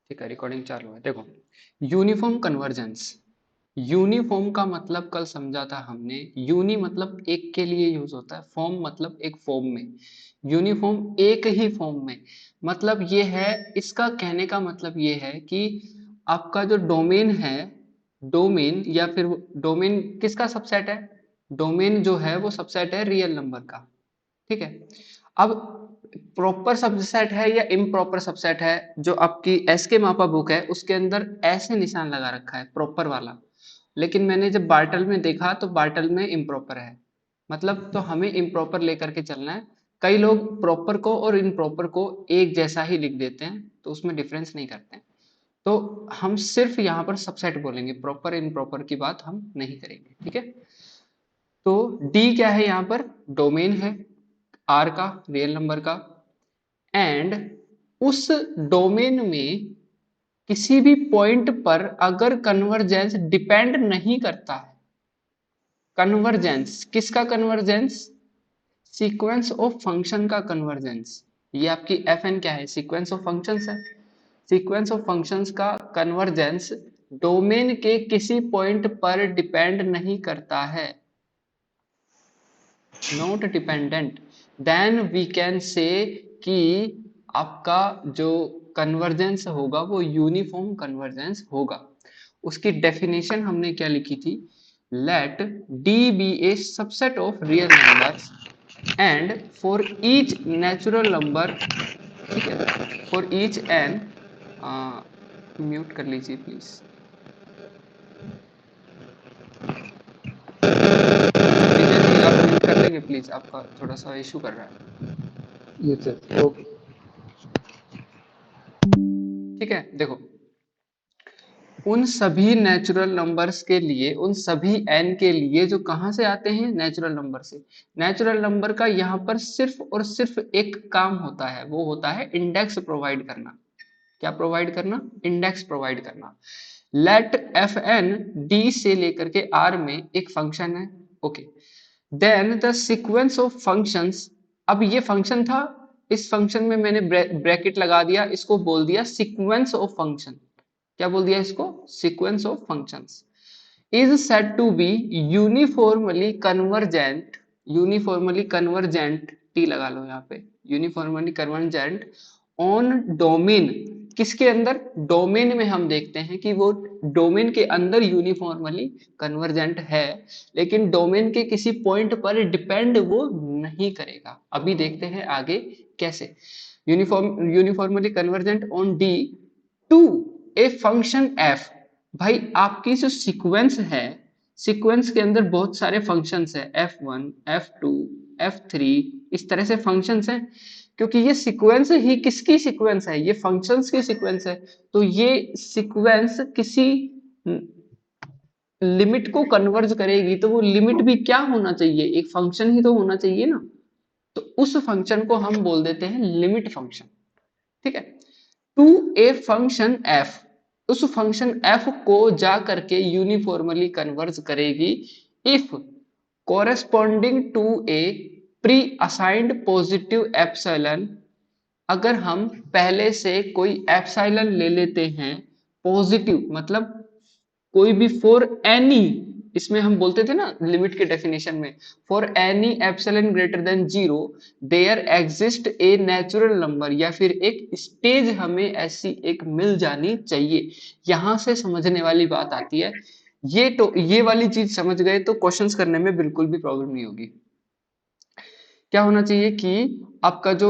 ठीक है, रिकॉर्डिंग चालू है। देखो, यूनिफॉर्म कन्वर्जेंस। यूनिफॉर्म का मतलब कल समझा था हमने। यूनि मतलब एक के लिए यूज होता है, फॉर्म मतलब एक फॉर्म में। यूनिफॉर्म एक ही फॉर्म में, मतलब ये है, इसका कहने का मतलब ये है कि आपका जो डोमेन है, डोमेन या फिर डोमेन किसका सबसेट है? डोमेन जो है वो सबसेट है रियल नंबर का। ठीक है। अब प्रॉपर सबसेट है या इम्प्रॉपर सबसेट है, जो आपकी एस के मापा बुक है उसके अंदर ऐसे निशान लगा रखा है प्रॉपर वाला। लेकिन मैंने जब बार्टल में देखा तो बार्टल में इम्प्रॉपर है। मतलब तो हमें इम्प्रॉपर लेकर के चलना है। कई लोग प्रॉपर को और इम्प्रॉपर को एक जैसा ही लिख देते हैं, तो उसमें डिफरेंस नहीं करते हैं। तो हम सिर्फ यहाँ पर सबसेट बोलेंगे, प्रॉपर इम्प्रॉपर की बात हम नहीं करेंगे। ठीक है। तो डी क्या है यहाँ पर? डोमेन है आर का, रियल नंबर का। एंड उस डोमेन में किसी भी पॉइंट पर अगर कन्वर्जेंस डिपेंड नहीं करता है। कन्वर्जेंस किसका? कन्वर्जेंस सीक्वेंस ऑफ फंक्शन का कन्वर्जेंस। ये आपकी एफ एन क्या है? सीक्वेंस ऑफ फंक्शंस है। सीक्वेंस ऑफ फंक्शंस का कन्वर्जेंस डोमेन के किसी पॉइंट पर डिपेंड नहीं करता है, not dependent, then we can say कि आपका जो कन्वर्जेंस होगा वो यूनिफॉर्म कन्वर्जेंस होगा। उसकी डेफिनेशन हमने क्या लिखी थी? Let D be a subset of real numbers and for each natural number, ठीक है, फॉर ईच एन, म्यूट कर लीजिए प्लीज। विजय जी आप म्यूट कर लेंगे प्लीज, आपका थोड़ा सा इशू कर रहा है। ये सर ओके। ठीक है। देखो, उन सभी नेचुरल नंबर्स के लिए, उन सभी n के लिए जो कहां से आते हैं? नेचुरल नंबर से। नेचुरल नंबर का यहां पर सिर्फ और सिर्फ एक काम होता है, वो होता है इंडेक्स प्रोवाइड करना। क्या प्रोवाइड करना? इंडेक्स प्रोवाइड करना। लेट एफ एन डी से लेकर के आर में एक फंक्शन है। Okay. Then the sequence of functions. अब ये फंक्शन था, इस फंक्शन में मैंने ब्रैकेट लगा दिया, इसको बोल दिया सीक्वेंस ऑफ फंक्शन। क्या बोल दिया इसको? Sequence of functions is said to be uniformly convergent. Uniformly convergent, T लगा लो यहाँ पे। Uniformly convergent on domain. किसके अंदर? डोमेन में हम देखते हैं कि वो डोमेन के अंदर यूनिफॉर्मली कन्वर्जेंट है, लेकिन डोमेन के किसी पॉइंट पर डिपेंड वो नहीं करेगा। अभी देखते हैं आगे कैसे। Uniformly convergent on D to a function F. भाई आपकी जो सीक्वेंस है, सीक्वेंस के अंदर बहुत सारे फंक्शंस है, F1 F2 F3, इस तरह से फंक्शंस हैं। क्योंकि ये सीक्वेंस ही किसकी सीक्वेंस है? ये फंक्शंस की सीक्वेंस है। तो ये सीक्वेंस किसी लिमिट को कन्वर्ज करेगी, तो वो लिमिट भी क्या होना चाहिए? एक फंक्शन ही तो होना चाहिए ना। तो उस फंक्शन को हम बोल देते हैं लिमिट फंक्शन। ठीक है। टू ए फंक्शन एफ, उस फंक्शन एफ को जा करके यूनिफॉर्मली कन्वर्ज करेगी if corresponding to a pre assigned positive epsilon. अगर हम पहले से कोई एप्सिलॉन ले लेते हैं पॉजिटिव, मतलब कोई भी फॉर एनी, इसमें हम बोलते थे ना लिमिट के डेफिनेशन में, for any epsilon greater than zero there exist a natural number, या फिर एक स्टेज हमें ऐसी एक मिल जानी चाहिए। यहां से समझने वाली बात आती है। ये तो ये वाली चीज समझ गए तो क्वेश्चंस करने में बिल्कुल भी प्रॉब्लम नहीं होगी। क्या होना चाहिए कि आपका जो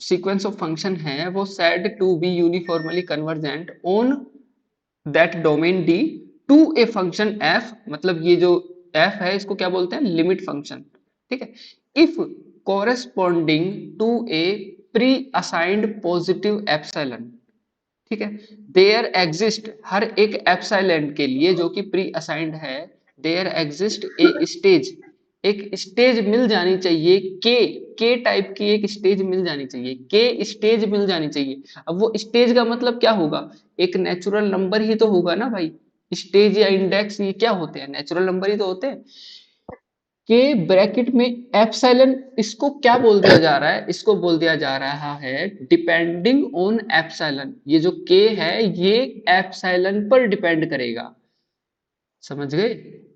सीक्वेंस ऑफ फंक्शन है वो said to be uniformly convergent on that domain D to a function F. मतलब ये जो एफ है इसको क्या बोलते हैं? Limit function. ठीक है। If corresponding to a pre assigned positive epsilon, ठीक है, देयर एग्जिस्ट, हर एक एप्सिलॉन के लिए जो कि प्री असाइंड है, देयर एग्जिस्ट ए स्टेज, एक स्टेज मिल जानी चाहिए। के टाइप की एक स्टेज मिल जानी चाहिए, के स्टेज मिल जानी चाहिए। अब वो स्टेज का मतलब क्या होगा? एक नेचुरल नंबर ही तो होगा ना भाई। स्टेज या इंडेक्स ये क्या होते हैं? नेचुरल नंबर ही तो होते हैं। के ब्रैकेट में एप्सिलॉन, इसको क्या बोल दिया जा रहा है, इसको बोल दिया जा रहा है डिपेंडिंग ऑन एप्सिलॉन। ये जो के है ये एप्सिलॉन पर डिपेंड करेगा, समझ गए।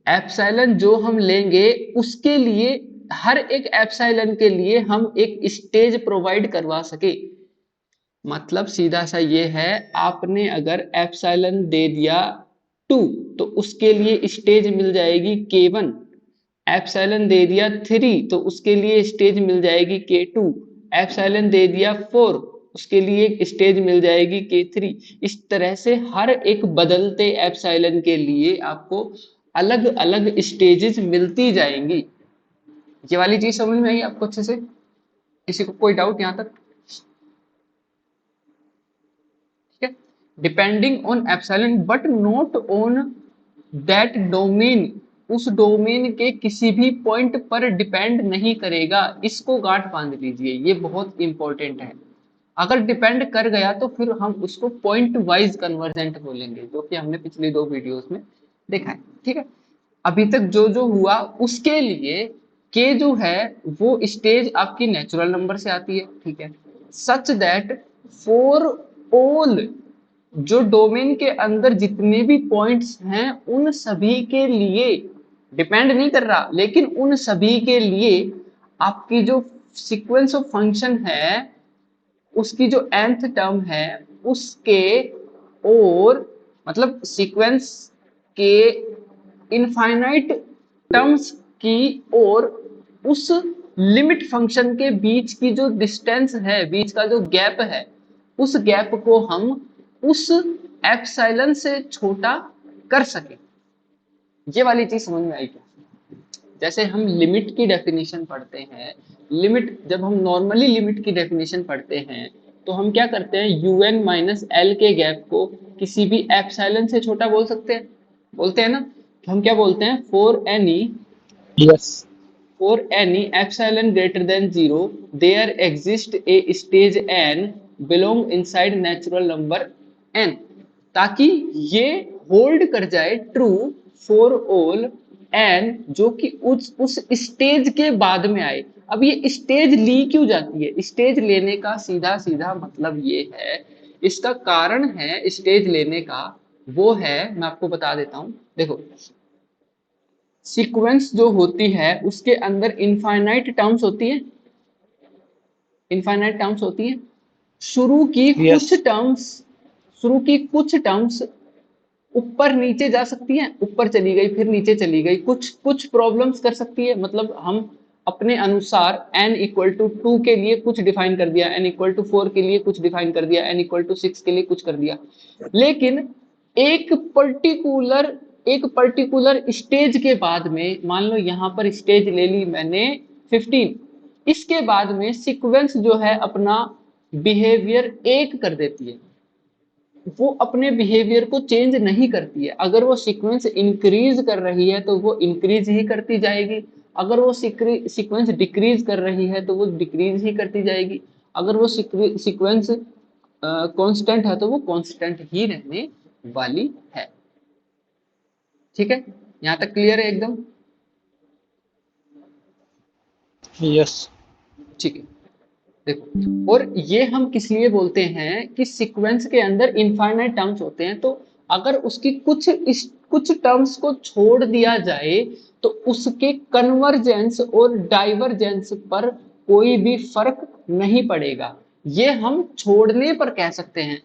एप्सिलॉन जो हम लेंगे उसके लिए, हर एक एप्सिलॉन के लिए हम एक स्टेज प्रोवाइड करवा सके। मतलब सीधा सा ये है, आपने अगर एप्सिलॉन दे दिया 2 तो उसके लिए स्टेज मिल जाएगी K1। एप्सिलॉन दे दिया 3 तो उसके लिए स्टेज मिल जाएगी K2। एप्सिलॉन दे दिया 4 उसके लिए एक स्टेज मिल जाएगी K3। इस तरह से हर एक बदलते एप्सिलॉन के लिए आपको अलग अलग स्टेजेस मिलती जाएंगी। ये वाली चीज समझ में आई आपको अच्छे से? किसी को कोई डाउट यहाँ तक? ठीक है, depending on epsilon but not on that domain, उस डोमेन के किसी भी पॉइंट पर डिपेंड नहीं करेगा। इसको गांठ बांध लीजिए, ये बहुत इंपॉर्टेंट है। अगर डिपेंड कर गया तो फिर हम उसको पॉइंट वाइज कन्वर्जेंट बोलेंगे, जो कि हमने पिछली 2 वीडियोस में देखा है। ठीक है, अभी तक जो जो हुआ उसके लिए के जो है वो स्टेज आपकी नेचुरल नंबर से आती है। ठीक है, सच दैट फॉर ऑल, जो डोमेन के अंदर जितने भी पॉइंट्स हैं उन सभी के लिए डिपेंड नहीं कर रहा, लेकिन उन सभी के लिए आपकी जो सीक्वेंस ऑफ फंक्शन है उसकी जो nth टर्म है उसके, और मतलब सीक्वेंस के इनफाइनाइट टर्म्स की, और उस लिमिट फंक्शन के बीच की जो डिस्टेंस है, बीच का जो गैप है, उस गैप को हम उस एप्सिलॉन से छोटा कर सके। ये वाली चीज समझ में आई क्या? जैसे हम लिमिट की डेफिनेशन पढ़ते हैं, लिमिट जब हम नॉर्मली लिमिट की डेफिनेशन पढ़ते हैं तो हम क्या करते हैं, un माइनस एल के गैप को किसी भी एप्सिलॉन से छोटा बोलते हैं ना। तो हम क्या बोलते हैं, Yes. for any epsilon greater than 0 there exists a stage n belong inside natural number n, ताकि ये होल्ड कर जाए ट्रू फॉर ऑल n जो कि उस स्टेज के बाद में आए। अब ये स्टेज ली क्यों जाती है? स्टेज लेने का सीधा सीधा मतलब ये है, इसका कारण है स्टेज लेने का, वो है मैं आपको बता देता हूं। देखो, सीक्वेंस जो होती है उसके अंदर इनफाइनाइट टर्म्स होती है, इनफाइनाइट टर्म्स होती है। शुरू की Yes. कुछ टर्म्स, शुरू की कुछ टर्म्स ऊपर नीचे जा सकती हैं, ऊपर चली गई फिर नीचे चली गई, कुछ कुछ प्रॉब्लम्स कर सकती है। मतलब हम अपने अनुसार n इक्वल टू 2 के लिए कुछ डिफाइन कर दिया, n इक्वल टू 4 के लिए कुछ डिफाइन कर दिया, n इक्वल टू 6 के लिए कुछ कर दिया, लेकिन एक पर्टिकुलर एक पर्टिकुलर स्टेज के बाद में, मान लो यहाँ पर स्टेज ले ली मैंने 15, इसके बाद में सीक्वेंस जो है अपना बिहेवियर एक कर देती है, वो अपने बिहेवियर को चेंज नहीं करती है। अगर वो सीक्वेंस इंक्रीज कर रही है तो वो इंक्रीज ही करती जाएगी, अगर वो सीक्वेंस डिक्रीज कर रही है तो वो डिक्रीज ही करती जाएगी, अगर वो सीक्वेंस कांस्टेंट है तो वो कांस्टेंट ही रहने वाली है। ठीक है, यहाँ तक क्लियर है एकदम? Yes. ठीक है, देखो, और ये हम किस लिए बोलते हैं कि सीक्वेंस के अंदर इनफाइनाइट टर्म्स होते हैं, तो अगर उसकी कुछ टर्म्स को छोड़ दिया जाए तो उसके कन्वर्जेंस और डाइवर्जेंस पर कोई भी फर्क नहीं पड़ेगा। ये हम छोड़ने पर कह सकते हैं,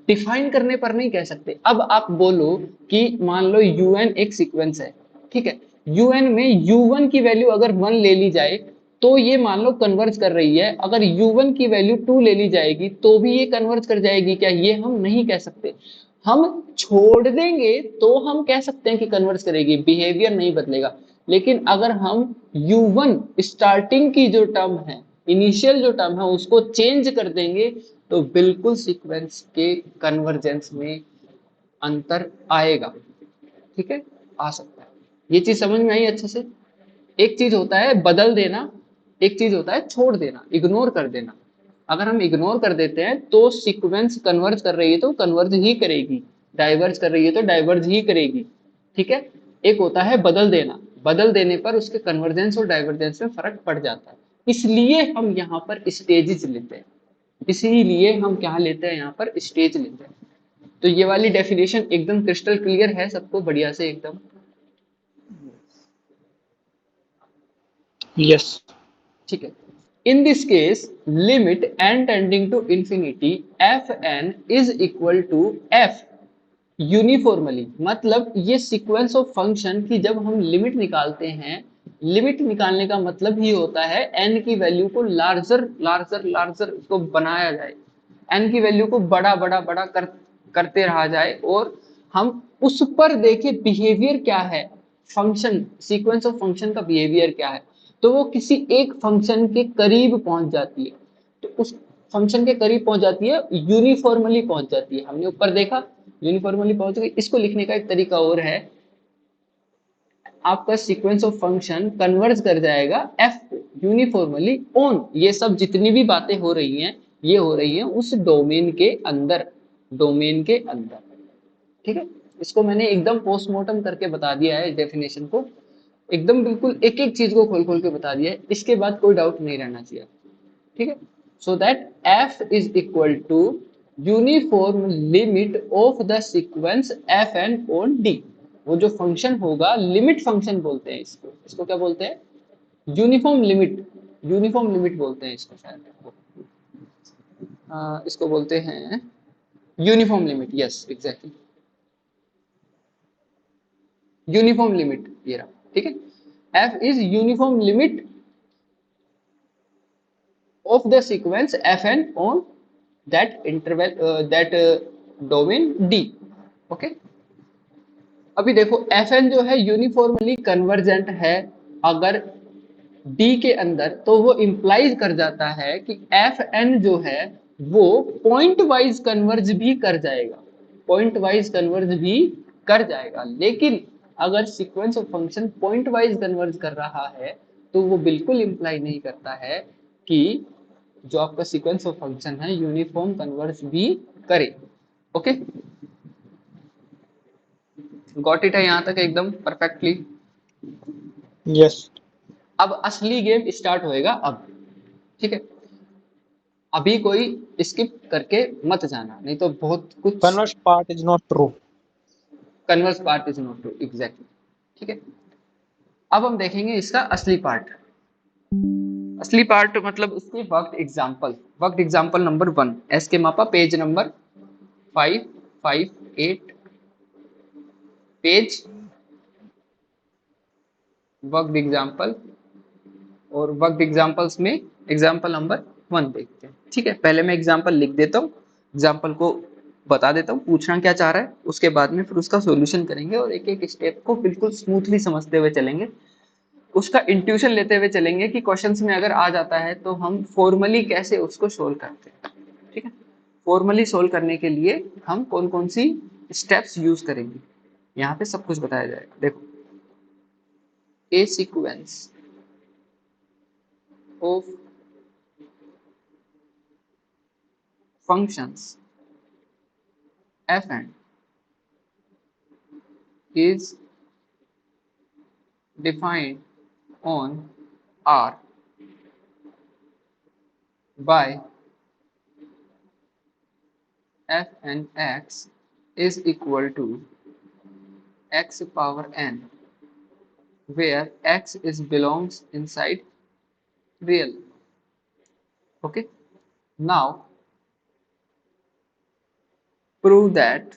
डिफाइन करने पर नहीं कह सकते। अब आप बोलो कि मान लो un एक सीक्वेंस है, ठीक है, un में u1 की वैल्यू अगर 1 ले ली जाए तो ये मान लो कन्वर्ज कर रही है, अगर u1 की वैल्यू 2 ले ली जाएगी तो भी ये कन्वर्ज कर जाएगी क्या? ये हम नहीं कह सकते। हम छोड़ देंगे तो हम कह सकते हैं कि कन्वर्ज करेगी, बिहेवियर नहीं बदलेगा। लेकिन अगर हम u1 स्टार्टिंग की जो टर्म है, इनिशियल जो टर्म है, उसको चेंज कर देंगे तो बिल्कुल सीक्वेंस के कन्वर्जेंस में अंतर आएगा। ठीक है, आ सकता है। ये चीज समझ में आई अच्छे से? एक चीज होता है बदल देना, एक चीज होता है छोड़ देना, इग्नोर कर देना। अगर हम इग्नोर कर देते हैं तो सीक्वेंस कन्वर्ज कर रही है तो कन्वर्ज ही करेगी, डाइवर्ज कर रही है तो डाइवर्ज ही करेगी। ठीक है, एक होता है बदल देना, बदल देने पर उसके कन्वर्जेंस और डाइवर्जेंस में फर्क पड़ जाता है, इसलिए हम यहाँ पर स्टेजेस लेते हैं, इसीलिए हम क्या लेते हैं यहाँ पर स्टेज लेते हैं। तो ये वाली डेफिनेशन एकदम क्रिस्टल क्लियर है सबको बढ़िया से एकदम? Yes. ठीक है। In this case limit n tending to infinity F N is equal to F uniformly, मतलब ये सीक्वेंस ऑफ फंक्शन की जब हम लिमिट निकालते हैं, लिमिट निकालने का मतलब ही होता है n की वैल्यू को लार्जर लार्जर लार्जर को बनाया जाए, n की वैल्यू को बड़ा बड़ा बड़ा करते रहा जाए, और हम उस पर देखें बिहेवियर क्या है, फंक्शन सीक्वेंस ऑफ फंक्शन का बिहेवियर क्या है, तो वो किसी एक फंक्शन के करीब पहुंच जाती है, तो उस फंक्शन के करीब पहुंच जाती है, यूनिफॉर्मली पहुंच जाती है, हमने ऊपर देखा यूनिफॉर्मली पहुंच गई। इसको लिखने का एक तरीका और है, आपका सीक्वेंस ऑफ फंक्शन कन्वर्ज कर जाएगा एफ को यूनिफॉर्मली ऑन, ये सब जितनी भी बातें हो रही हैं ये हो रही हैं उस डोमेन के अंदर, डोमेन के अंदर, ठीक है। इसको मैंने एकदम पोस्टमार्टम करके बता दिया है, डेफिनेशन को एकदम बिल्कुल एक एक चीज को खोल खोल के बता दिया है, इसके बाद कोई डाउट नहीं रहना चाहिए, ठीक है। So that f is equal to uniform limit of the sequence F N on D, वो जो फंक्शन होगा लिमिट फंक्शन बोलते हैं इसको, इसको क्या बोलते हैं? यूनिफॉर्म लिमिट, यूनिफॉर्म लिमिट बोलते हैं इसको शायद, इसको बोलते हैं uniform limit, yes exactly uniform limit, ये रहा, ठीक है। f is uniform limit of the sequence fn on that interval that domain d, okay. अभी देखो fn जो है यूनिफॉर्मली कन्वर्जेंट है अगर d के अंदर, तो वो इंप्लाइज कर जाता है कि fn जो है वो पॉइंट वाइज कन्वर्ज भी कर जाएगा, पॉइंट वाइज कन्वर्ज भी कर जाएगा, लेकिन अगर sequence of function point wise converge कर रहा है तो वो बिल्कुल इंप्लाई नहीं करता है कि जो आपका सीक्वेंस ऑफ फंक्शन है यूनिफॉर्म कन्वर्ज भी करे, ओके। गॉट इट है यहाँ तक एकदम परफेक्टली? Yes. अब असली गेम स्टार्ट होएगा अब, ठीक है। अभी कोई स्किप करके मत जाना, नहीं तो बहुत कुछ Converse part is not true. Converse part is not true, exactly, ठीक है। अब हम देखेंगे इसका असली पार्ट, असली पार्ट मतलब उसकी worked example, worked example number 1 S के मापा page number 558, page worked example, और वर्कड एग्जांपल्स में एग्जांपल नंबर 1 देखते हैं, ठीक है। पहले मैं एग्जांपल लिख देता हूँ, एग्जांपल को बता देता हूँ पूछना क्या चाह रहा है, उसके बाद में फिर उसका सॉल्यूशन करेंगे और एक एक स्टेप को बिल्कुल स्मूथली समझते हुए चलेंगे, उसका इंट्यूशन लेते हुए चलेंगे कि क्वेश्चंस में अगर आ जाता है तो हम फॉर्मली कैसे उसको सोल्व करते हैं, ठीक है। फॉर्मली सोल्व करने के लिए हम कौन कौन सी स्टेप्स यूज करेंगे यहाँ पे सब कुछ बताया जाएगा। देखो, a sequence of functions fn is defined on R by fnx is equal to x power n, where x is belongs inside real, okay. Now prove that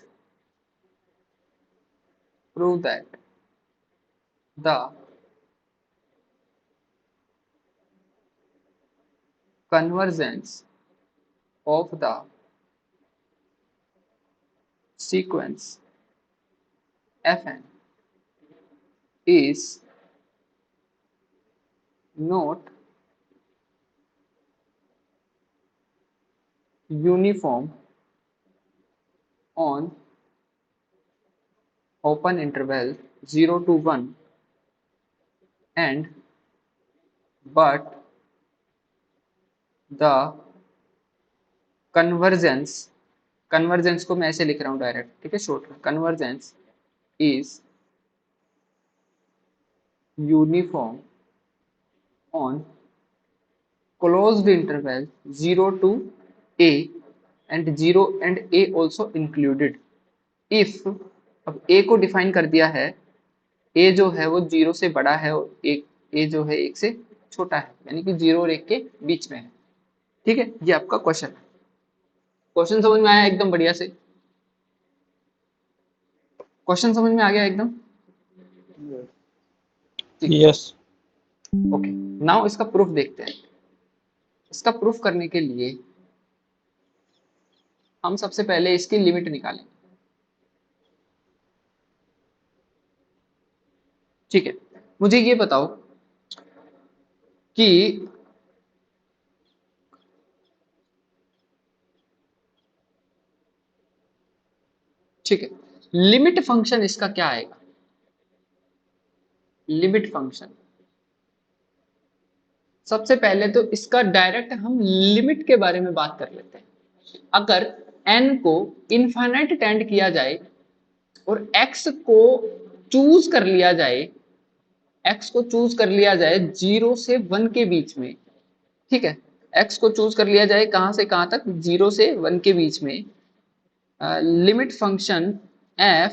the convergence of the sequence fn is not uniform on open interval 0 to 1 and but the convergence को मैं ऐसे लिख रहा हूँ direct, ठीक है, short, convergence is uniform on closed interval 0 to a and 0 and a also included if, अब a को डिफाइन कर दिया है, a जो है वो 0 से बड़ा है और एक a जो है 1 से छोटा है, यानी कि 0 और 1 के बीच में है। ठीक है, ये आपका क्वेश्चन है। क्वेश्चन समझ में आया एकदम बढ़िया से? क्वेश्चन समझ में आ गया एकदम? ठीक है, Yes. ओके। नाउ इसका प्रूफ देखते हैं। इसका प्रूफ करने के लिए हम सबसे पहले इसकी लिमिट निकालेंगे। ठीक है, मुझे ये बताओ कि ठीक है, लिमिट फंक्शन इसका क्या आएगा? लिमिट फंक्शन सबसे पहले तो इसका डायरेक्ट हम लिमिट के बारे में बात कर लेते हैं। अगर n को इनफाइनाइट टेंड किया जाए और x को चूज कर लिया जाए, x को चूज कर लिया जाए 0 से 1 के बीच में, ठीक है, x को चूज कर लिया जाए कहां से कहां तक? 0 से 1 के बीच में, लिमिट फंक्शन f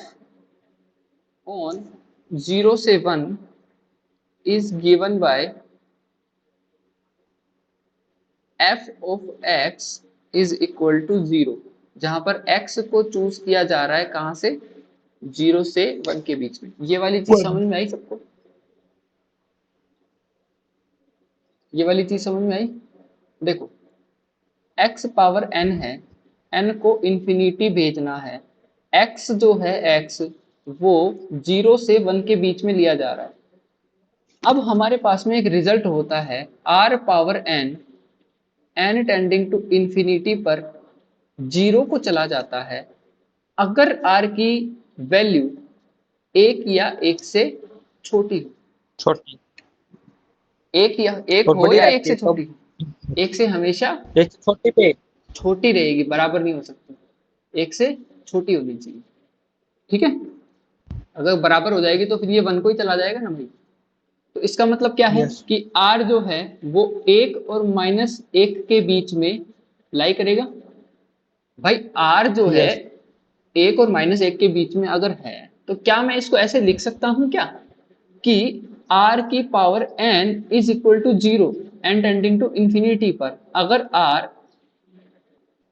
ऑन 0 से 1 is given by f of x is equal to 0, जहां पर x को चूज किया जा रहा है कहां से? 0 से 1 के बीच में। ये वाली चीज समझ में आई सबको? ये वाली चीज समझ में आई? देखो, x पावर n है, n को इंफिनिटी भेजना है, x जो है x वो 0 से 1 के बीच में लिया जा रहा है। अब हमारे पास में एक रिजल्ट होता है r power n, n tending to infinity पर 0 को चला जाता है अगर r की वैल्यू 1 या 1 से छोटी हो। छोटी। एक या एक और हो बड़ी या रहती एक से है छोटी तब हो, एक से हमेशा एक छोटी पे। छोटी रहेगी, बराबर नहीं हो सकती, एक से छोटी होनी चाहिए। ठीक है, अगर बराबर हो जाएगी तो फिर ये 1 को ही चला जाएगा ना भाई। तो इसका मतलब क्या है Yes. कि r जो है वो 1 और -1 के बीच में लाई करेगा। भाई r जो है Yes. 1 और -1 के बीच में अगर है तो क्या मैं इसको ऐसे लिख सकता हूं क्या कि r की power n is equal to 0, n tending to infinity पर अगर r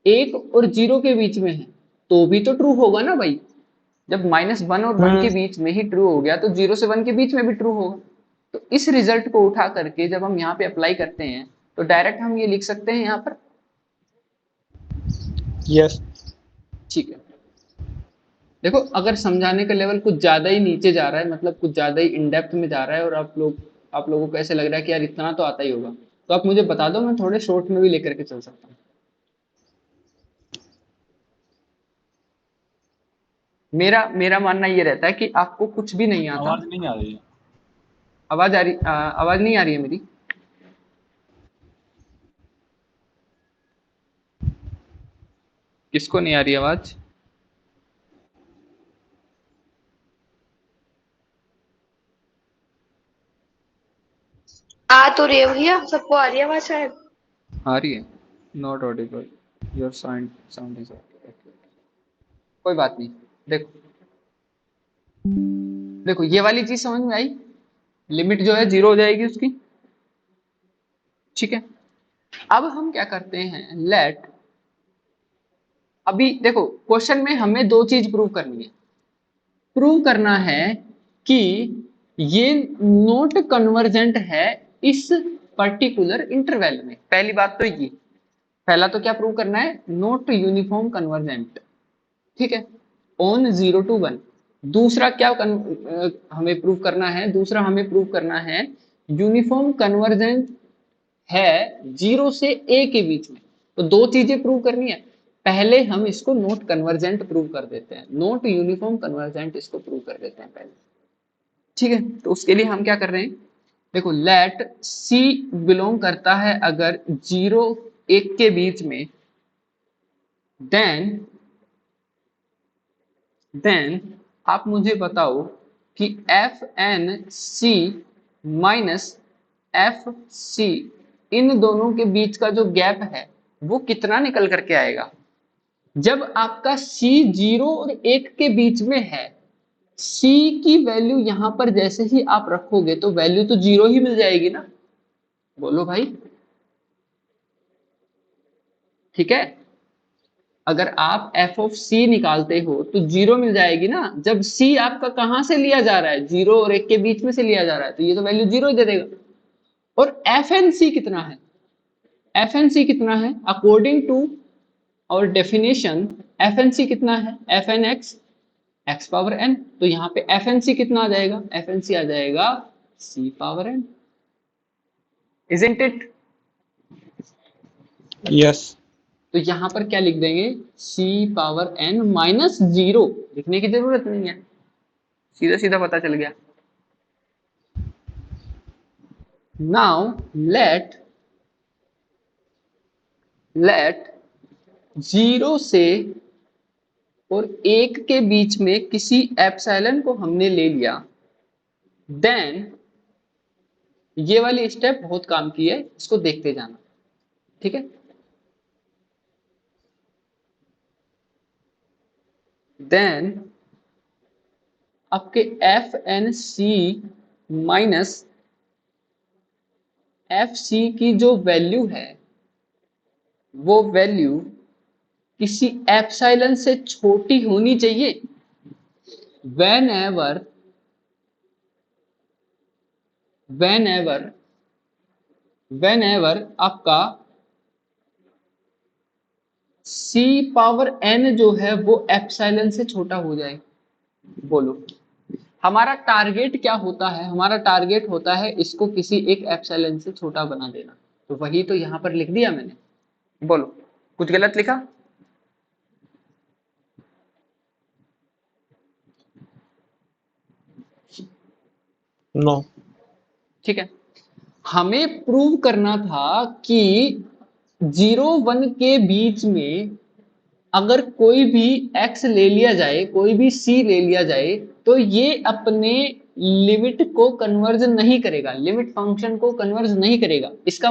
1 और 0 के बीच में है तो भी तो ट्रू होगा ना भाई। जब -1 और 1 के बीच में ही ट्रू हो गया तो 0 से 1 के बीच में भी ट्रू होगा। तो इस रिजल्ट को उठा करके जब हम यहाँ पे अप्लाई करते हैं तो डायरेक्ट हम ये लिख सकते हैं यहाँ पर। Yes. ठीक है, देखो अगर समझाने का लेवल कुछ ज्यादा ही नीचे जा रहा है, मतलब कुछ ज्यादा ही इन डेप्थ में जा रहा है और आप लोगों को ऐसे लग रहा है कि यार इतना तो आता ही होगा, तो आप मुझे बता दो, मैं थोड़े शॉर्ट में भी लेकर के चल सकता हूँ। मेरा मेरा मानना ये रहता है कि आपको कुछ भी नहीं आता। आवाज नहीं आ रही है। आवाज नहीं आ रही है मेरी? किसको नहीं आ रही आवाज? आ तो रही है भैया, सबको आ रही है आवाज शायद। आ रही है। Not Audible, your sound is okay. कोई बात नहीं। देखो देखो ये वाली चीज समझ में आई, लिमिट जो है 0 हो जाएगी उसकी। ठीक है, अब हम क्या करते हैं, लेट, अभी देखो क्वेश्चन में हमें दो चीज प्रूव करनी है। प्रूव करना है कि ये नॉट कन्वर्जेंट है इस पर्टिकुलर इंटरवल में। पहली बात तो ये, पहला तो क्या प्रूव करना है, नॉट यूनिफॉर्म कन्वर्जेंट। ठीक है, ऑन 0 to 1। दूसरा क्या हमें प्रूव करना है, दूसरा हमें प्रूव करना है यूनिफॉर्म कन्वर्जेंट है 0 से a के बीच में। तो दो चीजें प्रूव करनी है, पहले हम इसको नोट कन्वर्जेंट प्रूव कर देते हैं, नोट यूनिफॉर्म कन्वर्जेंट इसको प्रूव कर देते हैं पहले। ठीक है, तो उसके लिए हम क्या कर रहे हैं, देखो लेट c बिलोंग करता है अगर 0 1 के बीच में, देन आप मुझे बताओ कि f N C minus F c, इन दोनों के बीच का जो गैप है वो कितना निकल करके आएगा? जब आपका C 0 और 1 के बीच में है, C की वैल्यू यहां पर जैसे ही आप रखोगे तो वैल्यू तो 0 ही मिल जाएगी ना, बोलो भाई, ठीक है। अगर आप f ऑफ c निकालते हो तो 0 मिल जाएगी ना, जब c आपका कहां से लिया जा रहा है, 0 और 1 के बीच में से लिया जा रहा है, तो ये तो वैल्यू 0 ही दे देगा। और fnc कितना है? fnc कितना है अकॉर्डिंग टू और डेफिनेशन? fnc कितना है? fnx x पावर n, तो यहाँ पे fnc कितना आ जाएगा? fnc आ जाएगा c power n, isn't it? Yes. तो यहां पर क्या लिख देंगे? c पावर n माइनस 0, लिखने की जरूरत नहीं है, सीधा सीधा पता चल गया। नाउ लेट 0 से और 1 के बीच में किसी एप्सिलॉन को हमने ले लिया, देन ये वाली स्टेप बहुत काम की है, इसको देखते जाना, ठीक है। देन आपके F N C minus F C की जो वैल्यू है वो वैल्यू किसी एप्सिलॉन से छोटी होनी चाहिए। whenever आपका c पावर n जो है वो एप्सिलॉन से छोटा हो जाए, बोलो हमारा टारगेट क्या होता है? हमारा टारगेट होता है इसको किसी एक एप्सिलॉन से छोटा बना देना, तो वही तो यहां पर लिख दिया मैंने, बोलो कुछ गलत लिखा? No. ठीक है, हमें प्रूव करना था कि 0 1 के बीच में अगर कोई भी x ले लिया जाए, कोई भी c ले लिया जाए, तो ये अपने लिमिट को कन्वर्ज नहीं करेगा, लिमिट फंक्शन को कन्वर्ज नहीं करेगा। इसका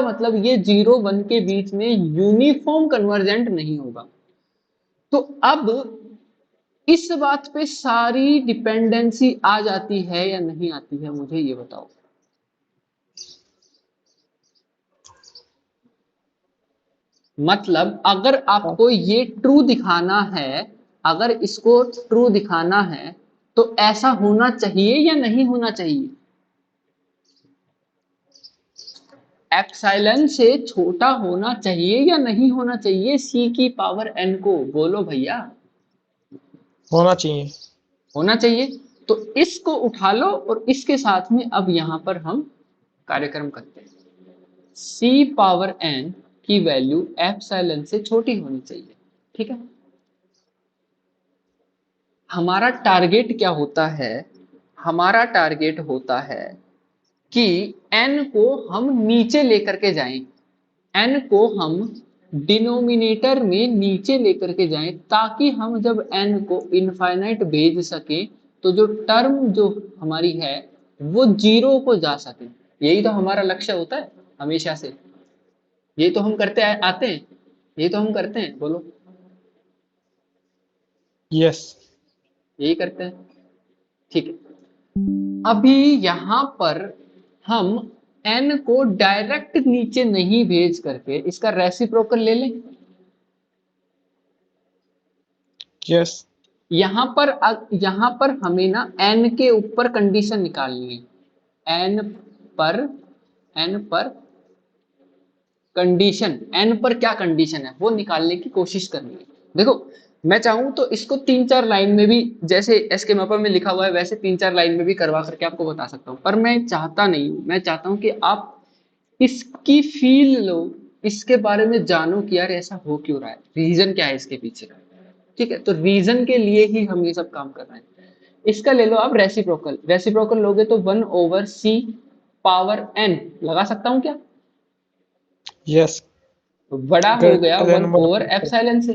मतलब ये 0 1 के बीच में यूनिफॉर्म कन्वर्जेंट नहीं होगा। तो अब इस बात पे सारी डिपेंडेंसी आ जाती है या नहीं आती है, मुझे ये बताओ। मतलब अगर आपको ये ट्रू दिखाना है, अगर इसको ट्रू दिखाना है तो ऐसा होना चाहिए या नहीं होना चाहिए? एप्सिलॉन से छोटा होना चाहिए या नहीं होना चाहिए c की पावर n को, बोलो भैया। होना चाहिए। होना चाहिए। तो इसको उठा लो और इसके साथ में अब यहां पर हम कार्यक्रम करते हैं। c पावर n की वैल्यू एप्सिलॉन से छोटी होनी चाहिए, ठीक है। हमारा टारगेट क्या होता है? हमारा टारगेट होता है कि n को हम नीचे लेकर के जाएं, n को हम डिनोमिनेटर में नीचे लेकर के जाएं, ताकि हम जब n को इनफाइनाइट भेज सकें तो जो टर्म जो हमारी है वो 0 को जा सके। यही तो हमारा लक्ष्य होता है हमेशा से, यही तो हम करते आते हैं, यही तो हम करते हैं, बोलो Yes. यही करते हैं, ठीक है। अभी यहां पर हम n को डायरेक्ट नीचे नहीं भेज करके इसका रेसिप्रोकल ले लें। Yes. यहां पर हमें ना n के ऊपर कंडीशन निकालनी है, n पर कंडीशन, n पर क्या कंडीशन है वो निकालने की कोशिश करनी है। देखो मैं चाहूं तो इसको 3-4 लाइन में भी, जैसे एसके मैपर में लिखा हुआ है वैसे 3-4 लाइन में भी करवा करके आपको बता सकता हूं, पर मैं चाहता नहीं हूं। मैं चाहता हूं कि आप इसकी फील लो, इसके बारे में जानो कि यार ऐसा हो क्यों रहा है, रीजन क्या है इसके पीछे का, ठीक है। तो रीजन के लिए ही हम ये सब काम कर रहे हैं। इसका ले लो आप रेसिप्रोकल, रेसिप्रोकल लोगे तो 1/c पावर n लगा सकता हूं क्या? Yes. तो बड़ा हो गया Greater than 1/एप्सिलॉन से,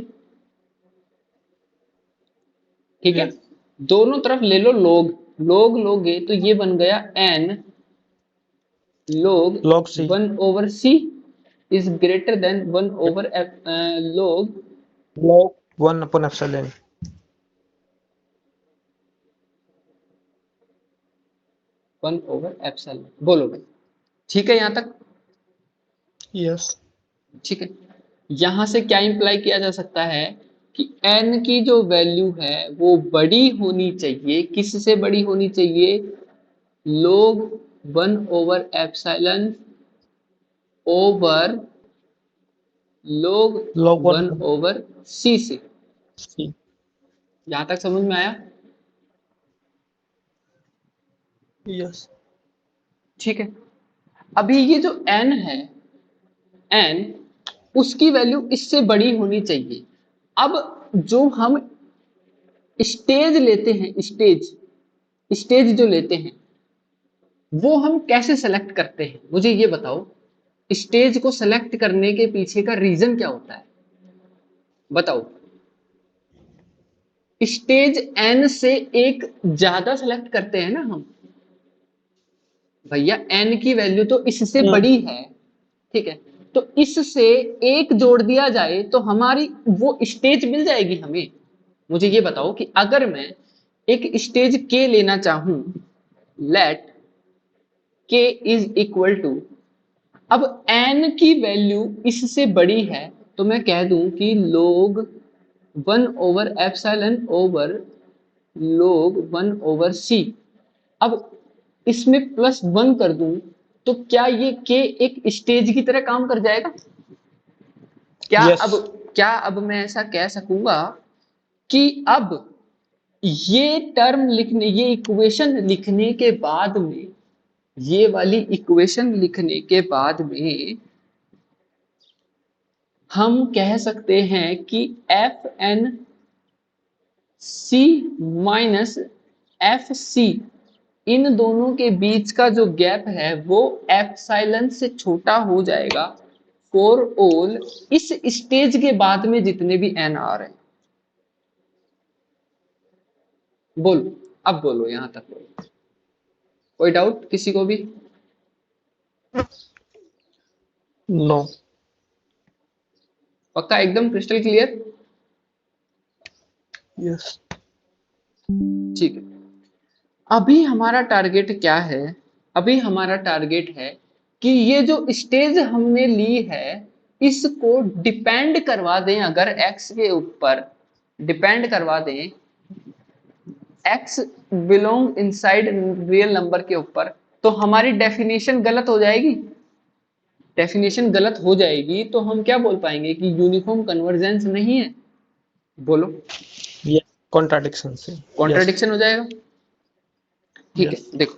ठीक है। Yes. दोनों तरफ ले लो log, log लोगे तो ये बन गया n log log c 1 over c is greater than 1 over log log 1 upon epsilon 1 over epsilon। बोलो भाई, ठीक है यहां तक? yes ठीक है, यहां से क्या इंप्लाई किया जा सकता है कि n की जो वैल्यू है वो बड़ी होनी चाहिए। किससे बड़ी होनी चाहिए? log 1 over epsilon over log log 1 1 upon over c से। c यहां तक समझ में आया? yes ठीक है, अभी ये जो n है, n उसकी वैल्यू इससे बड़ी होनी चाहिए। अब जो हम स्टेज लेते हैं, स्टेज जो लेते हैं वो हम कैसे सेलेक्ट करते हैं? मुझे ये बताओ, स्टेज को सेलेक्ट करने के पीछे का रीजन क्या होता है? बताओ। स्टेज n से एक ज्यादा सेलेक्ट करते हैं ना हम भैया, n की वैल्यू तो इससे बड़ी है, ठीक है, तो इससे एक जोड़ दिया जाए तो हमारी वो स्टेज मिल जाएगी हमें। मुझे ये बताओ कि अगर मैं एक स्टेज k लेना चाहूं, let k is equal to, अब n की वैल्यू इससे बड़ी है तो मैं कह दूं कि log 1 over epsilon over log 1 over c। अब इसमें +1 कर दूं तो क्या ये k एक स्टेज की तरह काम कर जाएगा? yes क्या अब मैं ऐसा कह सकूंगा कि अब ये टर्म लिखने, ये इक्वेशन लिखने के बाद में, ये वाली इक्वेशन लिखने के बाद में हम कह सकते हैं कि f N C minus F c, इन दोनों के बीच का जो गैप है वो एप्सिलॉन से छोटा हो जाएगा फॉर ऑल इस स्टेज के बाद में जितने भी एन आ रहे हैं। बोलो, अब बोलो, यहां तक बोलो। कोई डाउट किसी को भी? no पक्का, एकदम क्रिस्टल क्लियर? yes ठीक है, अभी हमारा टारगेट क्या है? अभी हमारा टारगेट है कि ये जो स्टेज हमने ली है इसको डिपेंड करवा दें, अगर x के ऊपर डिपेंड करवा दें, x belong inside real number के ऊपर, तो हमारी डेफिनेशन गलत हो जाएगी। डेफिनेशन गलत हो जाएगी तो हम क्या बोल पाएंगे कि यूनिफॉर्म कन्वर्जेंस नहीं है। बोलो, yes contradiction से yes कॉन्ट्रडिक्शन हो जाएगा। ठीक yes है, देखो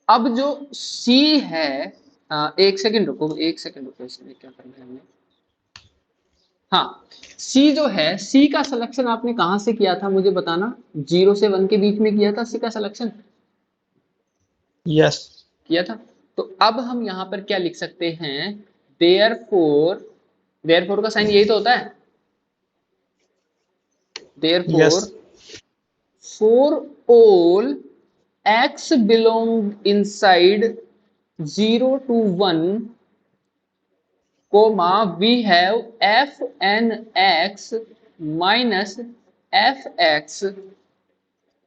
अब जो C है, एक सेकंड रुको, एक सेकंड रुको, इसमें क्या करना है हमें? हाँ, C जो है, C का सिलेक्शन आपने कहां से किया था मुझे बताना? 0 से 1 के बीच में किया था C का सिलेक्शन? yes किया था। तो अब हम यहां पर क्या लिख सकते हैं? देयरफॉर, देयरफॉर का साइन यही तो होता है। yes therefore for all x belong inside 0 to 1 comma we have fnx minus fx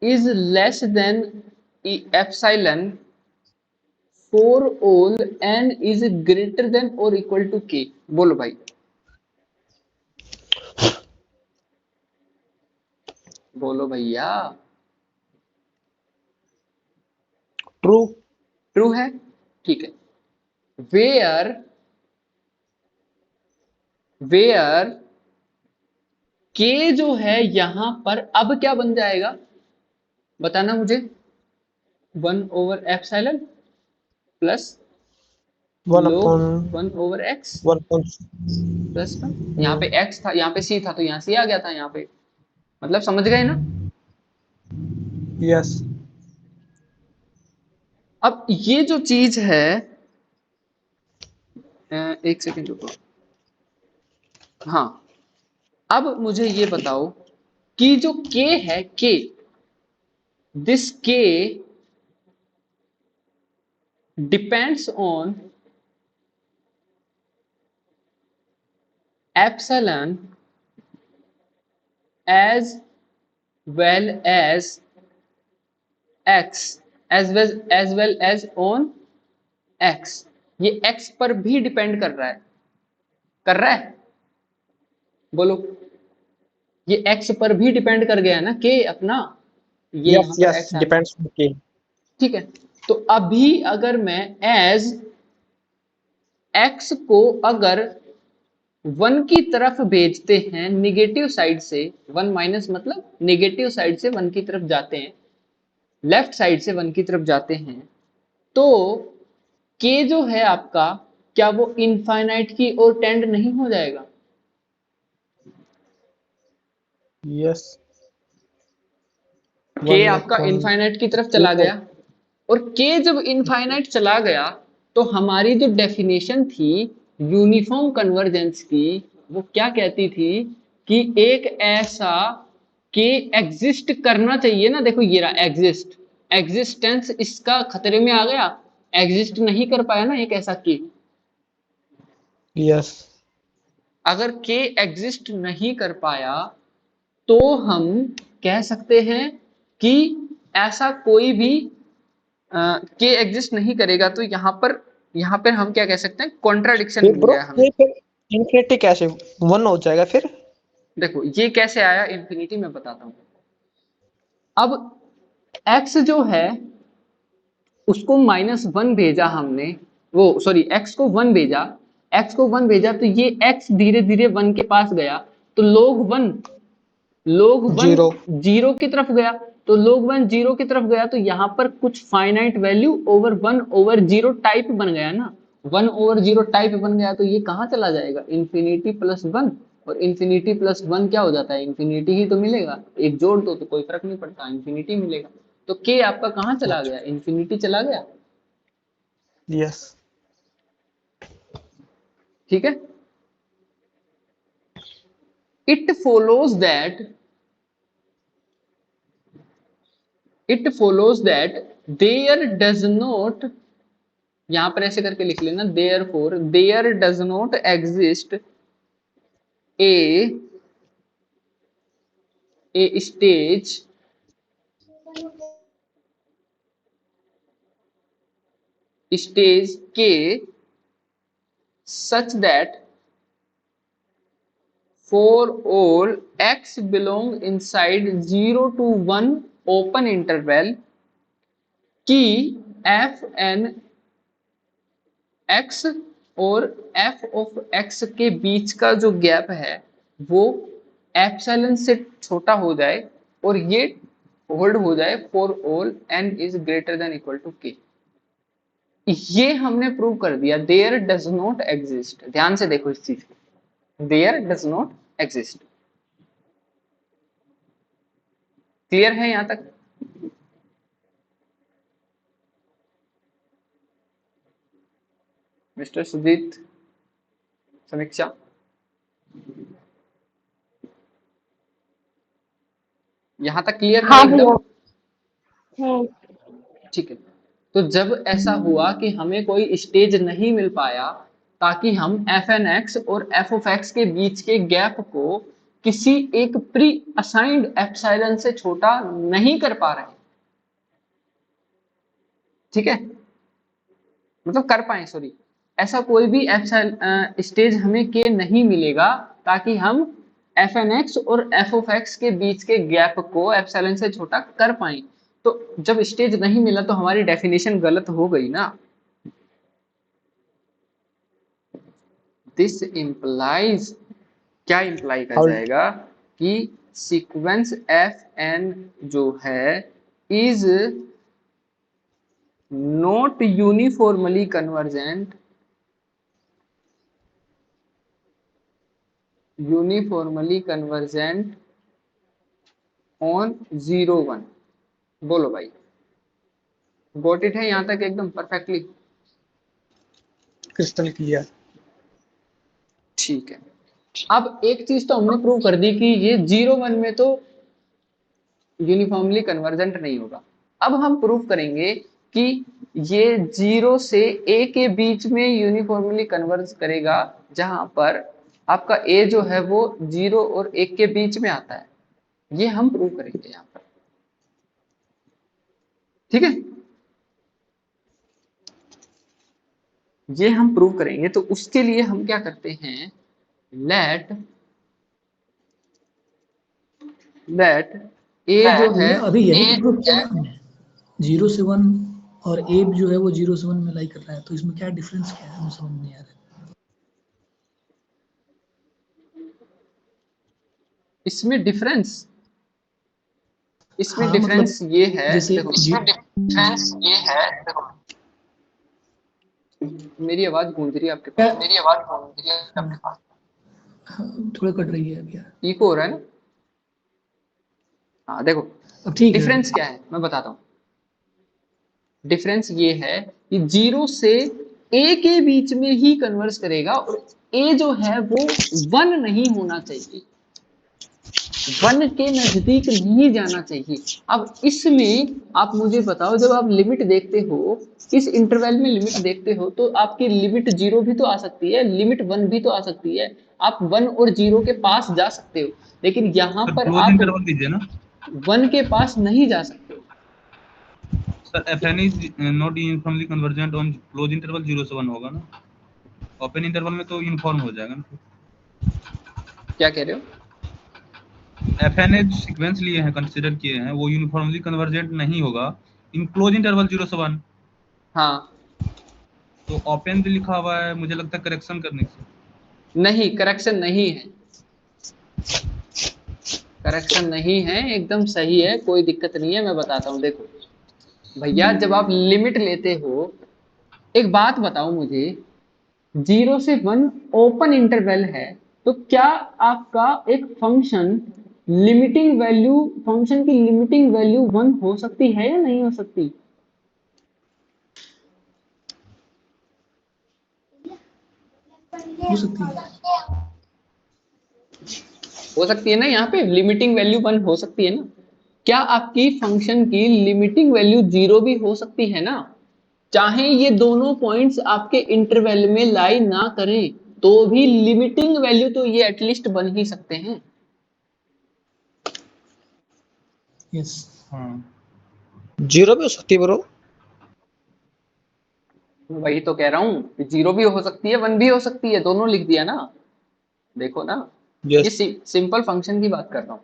is less than epsilon for all n is greater than or equal to k। बोलो भाई, बोलो भैया। true true है, ठीक है। वेयर वेयर के जो है यहां पर अब क्या बन जाएगा बताना मुझे? 1 over epsilon plus 1 log upon 1 over x 1 upon plus 1। यहाँ पे x था, यहाँ पे c था, तो यहाँ c आ गया था यहाँ पे। मतलब समझ गए ना? yes अब ये जो चीज है, एक सेकंड रुको, हाँ, अब मुझे ये बताओ कि जो k है, k, this k depends on epsilon as well as x as well as on x। ये x पर भी डिपेंड कर रहा है, कर रहा है, बोलो। ये x पर भी डिपेंड कर गया है ना k अपना, ये यस यहां पर यस x आ गया, डिपेंड्स ऑन के। ठीक है। तो अभी अगर मैं एज x को अगर 1 की तरफ भेजते हैं निगेटिव साइड से, 1 माइनस मतलब निगेटिव साइड से 1 की तरफ जाते हैं, लेफ्ट साइड से 1 की तरफ जाते हैं, तो k जो है आपका, क्या वो इनफाइनाइट की ओर टेंड नहीं हो जाएगा? यस k आपका इनफाइनाइट की तरफ चला गया, और k जब इनफाइनाइट चला गया तो हमारी जो डेफिनेशन थी यूनिफॉर्म कन्वर्जेंस की, वो क्या कहती थी कि एक ऐसा k एग्जिस्ट करना चाहिए ना, देखो ये रहा एग्जिस्ट, एग्जिस्टेंस इसका खतरे में आ गया, एग्जिस्ट नहीं कर पाया ना एक ऐसा k। यस अगर k एग्जिस्ट नहीं कर पाया तो हम कह सकते हैं कि ऐसा कोई भी के एग्जिस्ट नहीं करेगा, तो यहाँ पर हम क्या कह सकते हैं, कॉन्ट्राडिक्शन फिर मिल ब्रो गया हमें। ये फिर इन्फिनिटी कैसे 1 हो जाएगा फिर? देखो ये कैसे आया इंफिनिटी, मैं बताता हूँ। अब x जो है उसको -1 भेजा हमने, वो सॉरी x को 1 भेजा, x को 1 भेजा तो ये x धीरे धीरे 1 के पास गया, तो log 1 जीरो। 0 की तरफ गया, तो log 1 0 की तरफ गया, तो यहाँ पर कुछ फाइनाइट वैल्यू ओवर 1/0 टाइप बन गया ना, 1/0 टाइप बन गया, तो ये कहाँ चला जाएगा, इंफिनिटी प्लस 1, और इंफिनिटी प्लस 1 क्या हो जाता है, इंफिनिटी ही तो मिलेगा, एक जोड़ दो तो कोई फर्क नहीं पड़ता, इंफिनिटी मिलेगा। तो k आपका कहाँ चला गया, इंफिनिटी चला गया, यस ठीक है। It follows that, it follows that there does not, यहां पर ऐसे करके लिख लेना, therefore there does not exist a stage k such that for all x belong inside 0 to 1 open interval की एफ एन एक्स और एफ ऑफ एक्स के बीच का जो गैप है वो एप्सिलॉन से छोटा हो जाए और ये होल्ड हो जाए for all n is greater than equal to k। ये हमने प्रूव कर दिया, देयर डज नॉट एग्जिस्ट, ध्यान से देखो इस चीज को, there does not exist. Clear है यहां तक? मिस्टर सुजीत, समीक्षा, यहां तक क्लियर है हाँ एकदम? हम्म ठीक है। तो जब ऐसा हुआ कि हमें कोई स्टेज नहीं मिल पाया ताकि हम एफ एन एक्स और एफ ऑफ एक्स के बीच के गैप को किसी एक प्री असाइंड एप्सिलॉन से छोटा नहीं कर पा रहे, ठीक है, मतलब कर पाए, सॉरी, ऐसा कोई भी स्टेज हमें के नहीं मिलेगा ताकि हम एफ एन एक्स और एफ ऑफ एक्स के बीच के गैप को एप्सिलॉन से छोटा कर पाए। तो जब स्टेज नहीं मिला तो हमारी डेफिनेशन गलत हो गई ना। दिस इंप्लाइज, क्या इंप्लाई कर जाएगा कि सीक्वेंस एफ एन जो है is not uniformly convergent, uniformly convergent on 0 1। बोलो भाई, गॉट इट है यहां तक एकदम परफेक्टली? Crystal clear. ठीक है। अब एक चीज तो हमने प्रूव कर दी कि ये 0 1 में तो यूनिफॉर्मली कन्वर्जेंट नहीं होगा। अब हम प्रूव करेंगे कि ये 0 से a के बीच में यूनिफॉर्मली कन्वर्ज करेगा, जहां पर आपका a जो है वो 0 और 1 के बीच में आता है। ये हम प्रूव करेंगे यहाँ पर, ठीक है। ये हम प्रूव करेंगे, तो उसके लिए हम क्या करते हैं, लेट a जो है, अभी यही तो प्रूफ किया ना हमने, 0 से 1 और a जो है वो 0 से 1 में लाई कर रहा है, तो इसमें क्या डिफरेंस क्या है, हमें समझ नहीं आ रहा है। इसमें डिफरेंस हाँ, डिफरेंस मतलब ये है, जैसे देखो मेरी आवाज गूंज रही है आपके पास, थोड़ा कट रही है अभी यार। इको हो रहा है ना। हाँ देखो, अब ठीक है। डिफरेंस क्या है मैं बताता हूँ। डिफरेंस ये है कि 0 से a के बीच में ही कन्वर्स करेगा, और a जो है वो 1 नहीं होना चाहिए, 1 के नजदीक नहीं जाना चाहिए। अब इसमें आप मुझे बताओ, जब आप लिमिट देखते हो, इस इंटरवल में लिमिट देखते हो, तो आपकी लिमिट 0 भी तो आ सकती है, लिमिट 1 भी तो आ सकती है। आप 1 और 0 के पास जा सकते हो, लेकिन यहाँ पर क्लोज आप इंटरवल दीजिए ना 1 के पास नहीं जा सकते। Sir. fn is not uniformly convergent on close interval 0 से 1 होगा ना, ओपन इंटरवल में तो यूनिफॉर्म हो जाएगा ना। क्या कह रहे हो? fn सीक्वेंस लिए हैं, कंसीडर किए हैं, वो यूनिफॉर्मली कन्वर्जेंट नहीं होगा इन क्लोज इंटरवल 0 से 1। हाँ, तो ओपन भी लिखा हुआ है, मुझे लगता है करेक्शन करने से। नहीं, करेक्शन नहीं है, करेक्शन नहीं है, एकदम सही है, कोई दिक्कत नहीं है। मैं बताता हूँ, देखो भैया, जब आप लिमिट लेते हो, एक बात बताओ मुझे, 0 से 1 ओपन इंटरवल है, तो क्या आपका एक फंक्शन लिमिटिंग वैल्यू, फंक्शन की लिमिटिंग वैल्यू 1 हो सकती है या नहीं हो सकती? हो सकती है, हो सकती है ना, यहाँ पे लिमिटिंग वैल्यू 1 हो सकती है ना। क्या आपकी फंक्शन की लिमिटिंग वैल्यू 0 भी हो सकती है ना? चाहे ये दोनों पॉइंट्स आपके इंटरवल में लाई ना करें, तो भी लिमिटिंग वैल्यू तो ये एटलीस्ट बन ही सकते हैं। यस। हाँ, 0 भी हो सकती है ब्रो। वही तो कह रहा हूं कि 0 भी हो सकती है, 1 भी हो सकती है, दोनों लिख दिया ना। देखो ना, ये यस। सिंपल फंक्शन की बात कर रहा हूं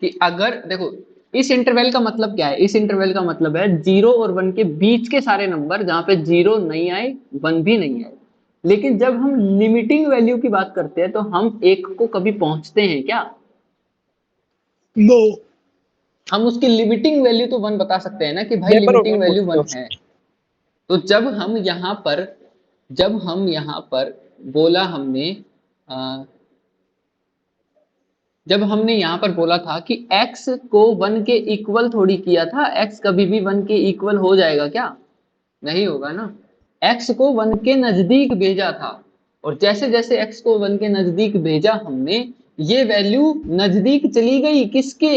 कि अगर देखो, इस इंटरवल का मतलब क्या है, इस इंटरवल का मतलब है 0 और 1 के बीच के सारे नंबर, जहां पे 0 नहीं आए 1 भी नहीं आए। लेकिन जब हम लिमिटिंग वैल्यू की बात करते हैं, तो हम 1 को कभी पहुंचते हैं क्या? नो। हम उसकी लिमिटिंग वैल्यू तो 1 बता सकते हैं ना, कि भाई नेवर लिमिटिंग 1 वैल्यू होती 1 है। तो जब हम यहाँ पर बोला हमने, अ, जब हमने यहाँ पर बोला था कि x को 1 के इक्वल थोड़ी किया था, x कभी भी 1 के इक्वल हो जाएगा क्या? नहीं होगा ना। x को 1 के नजदीक भेजा था, और जैसे जैसे x को 1 के नजदीक भेजा हमने, ये वैल्यू नजदीक चली गई, किसके?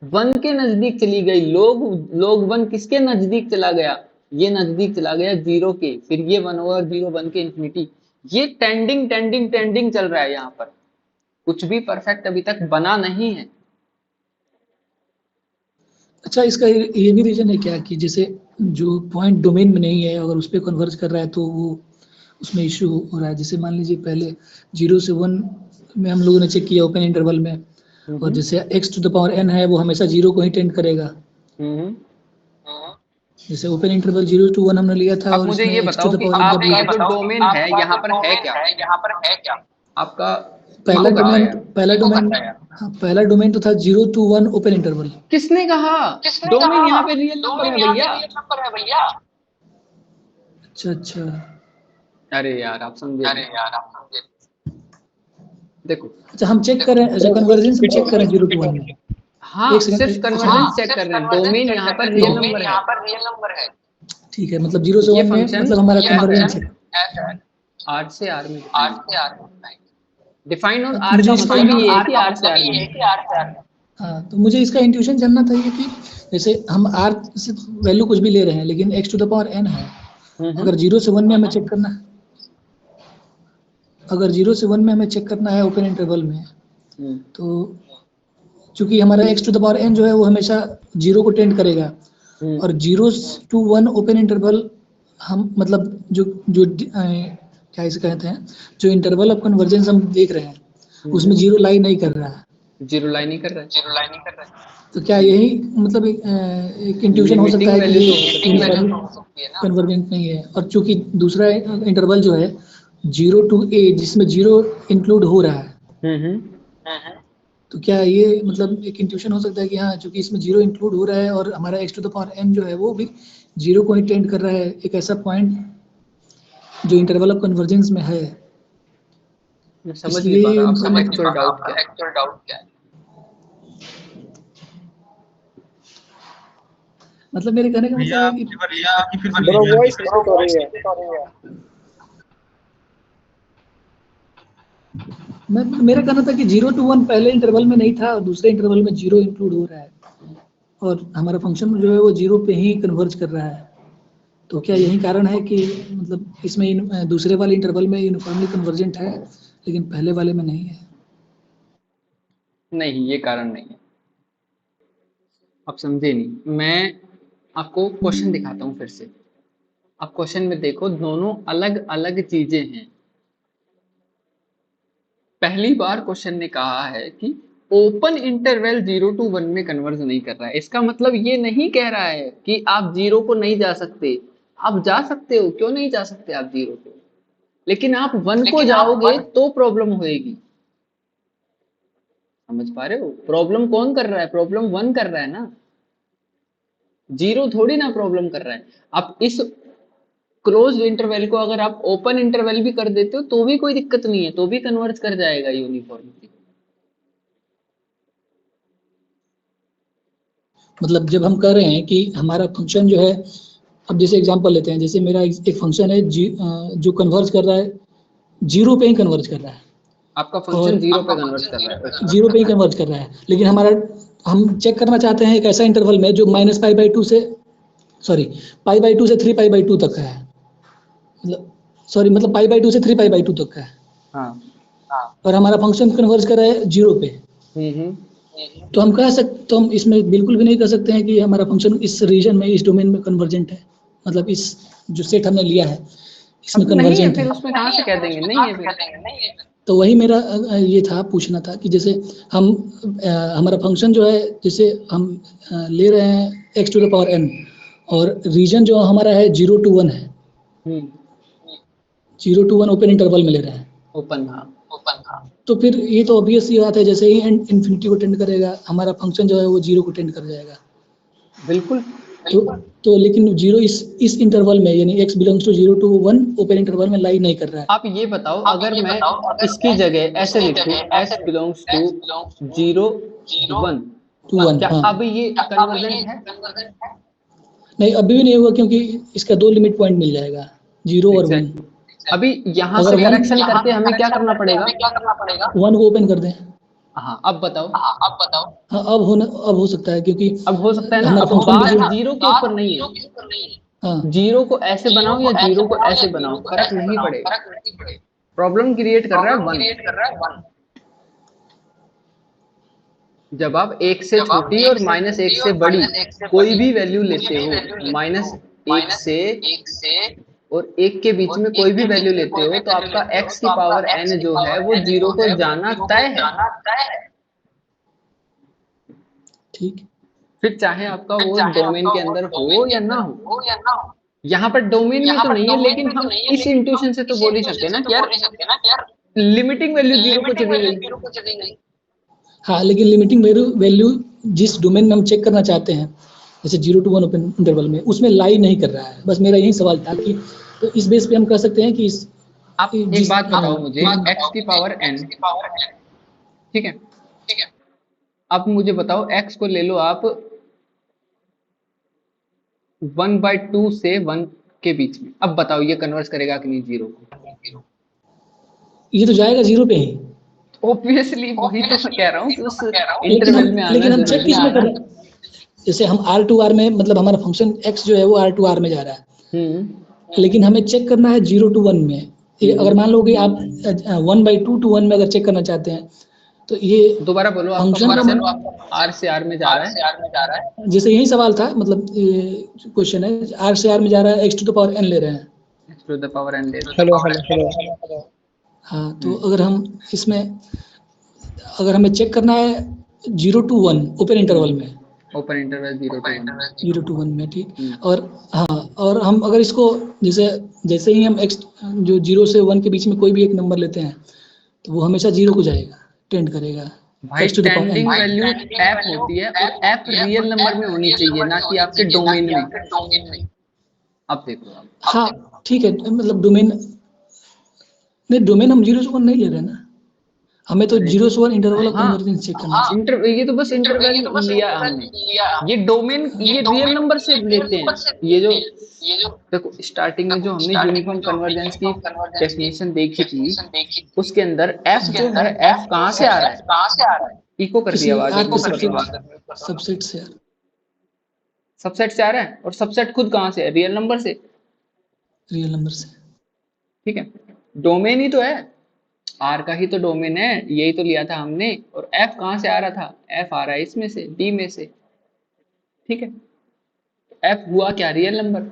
1 के नजदीक चली गई। log 1 किसके नजदीक चला गया? ये नजदीक चला गया 0 के, फिर ये 1 ओवर 0 1 के इंफिनिटी। ये टेंडिंग टेंडिंग टेंडिंग चल रहा है, यहाँ पर कुछ भी परफेक्ट अभी तक बना नहीं है। अच्छा, इसका ये भी रीजन है क्या कि जैसे जो पॉइंट डोमेन में नहीं है, अगर उस पर कन्वर्ज कर रहा है तो वो उसमें इश्यू हो रहा है। जैसे मान लीजिए पहले 0 से 1 में हम लोगों ने चेक किया ओपन इंटरवल में, और जैसे x to the power n है वो हमेशा 0 को ही टेंड करेगा। जैसे ओपन इंटरवल 0 टू 1 हमने लिया था, अब और मुझे इसमें ये x टू बताओ द कि पावर n आपका w जो डोमेन है यहाँ पर है क्या? आपका पहला इको कर रहा डोमेन है यार। पहला डोमेन तो था 0 टू 1 ओपन इंटरवल। किसने कहा? डोमेन यहाँ पे रियल नंबर है भैया। अच्छा अच्छा, अरे यार, आप समझे नहीं। देखो, अच्छा हम चेक कर रहे हैं, अच्छा कन्वर्जेंस हम चेक कर रहे हैं 0 टू 1 में। हाँ, एक सेकंड, सिर्फ कन्वर्जेंस चेक कर रहे हैं, डोमेन यहाँ पर रियल नंबर है। ठीक है, मतलब 0 से ये 1 में फंक्शन मतलब हमारा कन्वर्जेंस है। 8 से R में दिखाएंगे। डिफाइन और तो आर मुझे का इसका मतलब ये है कि आर से आर नहीं। हाँ, तो मुझे इसका इंट्यूशन जानना था ये कि जैसे हम आर से वैल्यू कुछ भी ले रहे हैं लेकिन X to the power N है, अगर 0 से 1 में हमें चेक करना है, अगर 0 से 1 में हमें चेक करना है ओपन इंटरवल में, तो चूंकि हमारा X to the power N जो है वो हमेशा 0 को टेंड करेगा, और 0 to 1 ओपन इंटरवल हम मतलब जो जो क्या इसे कहते हैं, जो इंटरवल ऑफ कन्वर्जेंस हम देख रहे हैं उसमें 0 लाई नहीं कर रहा है, जीरो लाइन नहीं कर रहा है। तो क्या यही मतलब एक इंट्यूशन हो सकता लिमिटिंग है कि वैल्यू ये तो हो सकती है ना। कन्वर्जेंट नहीं है, और चूंकि दूसरा इंटरवल जो है 0 to a जिसमें 0 इंक्लूड हो रहा है, हम्म। तो क्या ये मतलब एक इंट्यूशन हो सकता है कि हाँ चूंकि इसमें 0 इंक्लूड हो रहा है और हमारा X to the power N जो है वो भी 0 को ही टेंड कर रहा है, एक ऐसा पॉइंट जो इंटरवल ऑफ कन्वर्जेंस में है, मैं समझ नहीं पा इसलिए रहा आपका मतलब एक्चुअल डाउट क्या है। मतलब मेरे कहने का मतलब भैया है आप कि एक बार रिपीट की फिर से ब्रो लीजिए वॉइस हल्की कट हो रही है। मैं मेरा कहना था कि 0 to 1 पहले इंटरवल में नहीं था और दूसरे इंटरवल में 0 इंक्लूड हो रहा है और हमारा फंक्शन जो है वो 0 पे ही कन्वर्ज कर रहा है, तो क्या यही कारण है कि मतलब इसमें दूसरे वाले इंटरवल में यूनिफॉर्मली कन्वर्जेंट है लेकिन पहले वाले में नहीं है? नहीं, ये कारण नहीं है। आप समझे नहीं। मैं आपको क्वेश्चन दिखाता हूँ फिर से। आप क्वेश्चन में देखो, दोनों अलग अलग चीजें हैं। पहली बार क्वेश्चन ने कहा है कि ओपन इंटरवल 0 to 1 में कन्वर्ज नहीं कर रहा है। इसका मतलब ये नहीं कह रहा है कि आप 0 को नहीं जा सकते। आप जा सकते हो, क्यों नहीं जा सकते आप 0 को, लेकिन आप 1 को जाओगे तो प्रॉब्लम होएगी। समझ पा रहे हो? प्रॉब्लम कौन कर रहा है? प्रॉब्लम 1 कर रहा है ना, 0 थोड़ी ना प्रॉब्लम कर रहा है। आप इस क्लोज इंटरवल को अगर आप ओपन इंटरवल भी कर देते हो तो भी कोई दिक्कत नहीं है, तो भी कन्वर्ज कर जाएगा यूनिफॉर्मली। मतलब जब हम कह रहे हैं कि हमारा फंक्शन जो है, अब जैसे एग्जांपल लेते हैं, जैसे मेरा एक फंक्शन है जो कन्वर्ज कर रहा है 0 पे ही कन्वर्ज कर रहा है, आपका और फंक्शन 0 पे कन्वर्ज कर रहा है, ओके। 0 पे ही कन्वर्ज कर रहा है, लेकिन हमारा हम चेक करना चाहते हैं एक ऐसा इंटरवल में जो -π/2 से सॉरी π/2 से 3π/2 तक का है, मतलब सॉरी मतलब π/2 से 3π/2 तक का है, हाँ। और हमारा फंक्शन कन्वर्ज कर रहा है 0 पे। हम्म। तो हम इसमें बिल्कुल भी नहीं कह सकते हैं कि हमारा फंक्शन इस रीजन में, इस डोमेन में कन्वर्जेंट है, मतलब इस जो सेट हमने लिया है इसमें अब नहीं है कन्वर्जेंट फिर है। उसमें कहाँ से कह देंगे नहीं है फिर। तो वही मेरा ये था, पूछना था कि जैसे हम हमारा फंक्शन जो है, जैसे हम ले रहे हैं X to the power N, और रीजन जो हमारा है 0 to 1 है, 0 to 1 ओपन इंटरवल में ले रहे हैं, ओपन, हाँ। तो फिर ये तो ऑब्वियस सी बात है, जैसे ही एन इन्फिनिटी को टेंड करेगा हमारा फंक्शन जो है वो 0 को टेंड कर जाएगा। बिल्कुल। तो लेकिन 0 इस इंटरवल में यानी x belongs to 0 to 1 open interval में लाई नहीं कर रहा है। आप ये बताओ, अगर मैं इसकी जगह ऐसे लिखूं, s बिलोंग्स टू 0 1, टू 1, क्या हाँ। अब ये कन्वर्जेंट है? नहीं, अभी भी नहीं होगा क्योंकि इसका 2 लिमिट पॉइंट मिल जाएगा, 0 और 1। अभी यहाँ अगर से 1 करेक्शन करके हमें क्या करना पड़ेगा? 1 को ओपन कर दें। हाँ, अब बताओ। हाँ, अब हो सकता है क्योंकि अब हो सकता है ना। हमारा अब फंक्शन भी बात 0 के ऊपर नहीं है। हाँ, 0 को ऐसे बनाओ या 0 को ऐसे बनाओ, फर्क नहीं पड़ेगा। प्रॉब्लम क्रिएट कर रहा है 1। जब आप 1 से छोटी और -1 से बड़ी कोई भी वैल्यू लेते हो, -1 से और 1 के बीच में कोई भी वैल्यू लेते हो, तो आपका x की पावर n जो है वो 0 को जाना तय है। ठीक। फिर चाहे आपका वो डोमेन के अंदर हो या ना हो। यहाँ पर डोमेन में तो नहीं है, लेकिन हम इस इंट्यूशन से तो बोल ही सकते हैं ना कि यार लिमिटिंग वैल्यू 0 को चली गई। हाँ, लेकिन लिमिटिंग वैल्यू जिस डोमेन में हम चेक करना चाहते हैं, जैसे 0 to 1 ओपन इंटरवल में, उसमें लाई नहीं कर रहा है। बस मेरा यही सवाल था कि तो इस बेस पे हम कह सकते हैं कि आप एक बात बताओ मुझे, x की पावर n, ठीक है। अब मुझे बताओ x को ले लो आप 1/2 से 1 के बीच में। अब बताओ ये कन्वर्स करेगा कि नहीं 0 को? ये तो जाएगा 0 पे ही। ऑब्वियसली वही तो मैं कह रहा हूँ कि उस लेकिन इंटरवल में हम आना लेकिन हम चेक जरूरी किस में कर रहे हैं? जैसे हम R2R में, मतलब हमारा फंक्शन x जो है वो R2R में जा रहा है, लेकिन हमें चेक करना है 0 to 1 में। ये अगर मान लो कि आप 1/2 to 1 में अगर चेक करना चाहते हैं तो ये दोबारा बोलो, आपका फंक्शन का फंक्शन आर से आर में जा रहा है। जैसे यही सवाल था, मतलब ये क्वेश्चन है, R से R में जा रहा है, x to the power n ले रहे हैं। X to the power N ले रहे हेलो हेलो हेलो। हाँ, तो अगर हम इसमें, अगर हमें चेक करना है 0 to 1 ओपन इंटरवल में, ओपन इंटरवल 0 to 1 में, ठीक। और हाँ, और हम अगर इसको जैसे जैसे ही हम x जो 0 से 1 के बीच में कोई भी एक नंबर लेते हैं तो वो हमेशा 0 को जाएगा, टेंड करेगा, भाई x to the power n। Tending value F होती है और एफ रियल नंबर में होनी चाहिए, ना कि आपके डोमेन में। अब देखो आप, हाँ ठीक है, मतलब डोमेन नहीं, डोमेन हम 0 से 1 नहीं ले रहे हैं ना, हमें तो अरे 0 से 1 इंटरवल ऑफ हाँ, कन्वर्जेंस चेक करना है। इंटर ये तो बस इंटरवल लिया हमने, ये डोमेन ये रियल नंबर से लेते हैं। ये जो देखो स्टार्टिंग में जो हमने यूनिफॉर्म कन्वर्जेंस की डेफिनेशन देखी थी, उसके अंदर एफ जो है, एफ कहाँ से आ रहा है? इको कर किसी दिया आवाज आर अभी के ऊपर की बात। सबसेट से, सबसेट से आ रहा है, और सबसेट खुद कहाँ से है? रियल नंबर से। रियल नंबर से। ठीक है, डोमेन ही तो है, आर का ही तो डोमेन है, यही तो लिया था हमने। और एफ कहाँ से आ रहा था? एफ आ रहा है इसमें से, डी में से। ठीक है, एफ हुआ क्या? Real number.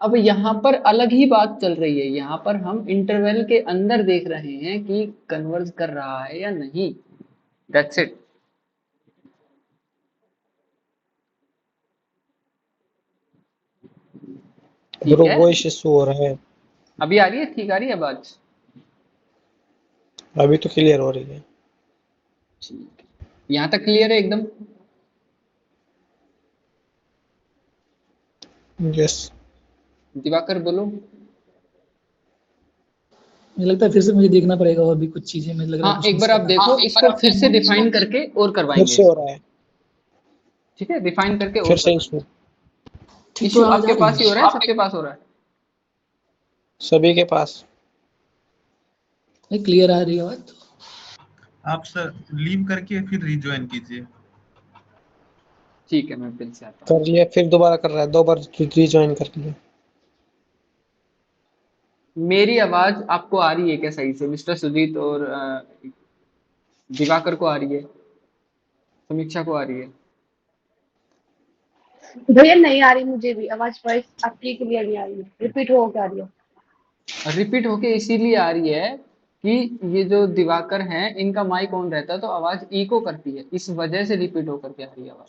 अब यहाँ पर अलग ही बात चल रही है, यहाँ पर हम इंटरवल के अंदर देख रहे हैं कि कन्वर्ज कर रहा है या नहीं। That's it. ठीक ब्रो है, वॉइस इशू हो रहा है। अभी आ रही है? ठीक आ रही है आवाज? अभी तो क्लियर हो रही है। ठीक है, यहाँ तक क्लियर है एकदम? यस। दिवाकर बोलो। मुझे लगता है फिर से मुझे देखना पड़ेगा और भी कुछ चीजें, मुझे लग रहा है हाँ, कुछ एक मिस बार कर आप रहा देखो, इसको फिर से डिफाइन करके और फिर करवाएंगे से हो इसको। रहा है। ठीक है, डिफाइन करके फिर और से करवाएंगे। इशू। ठीक। तो इशू आवाज आपके आ रही पास ही हो है? रहा है, सबके पास हो रहा है? सभी के पास। नहीं, क्लियर आ रही है आवाज तो। आप सर लीव करके फिर रिज्वाइन कीजिए। ठीक है, मैं फिर से आता हूँ। कर लिया, फिर दोबारा कर रहा है, 2 बार रिज्वाइन कर लिया। मेरी आवाज आपको आ रही है क्या सही से? मिस्टर सुजीत और दिवाकर को आ रही है, समीक्षा को आ रही है? भैया नहीं आ रही मुझे भी आवाज, वॉइस आपकी क्लियर नहीं आ रही है, रिपीट हो क्या रही है। रिपीट होके इसीलिए आ रही है कि ये जो दिवाकर हैं, इनका माइक ऑन रहता है तो आवाज इको करती है, इस वजह से रिपीट होकर के आ रही है आवाज।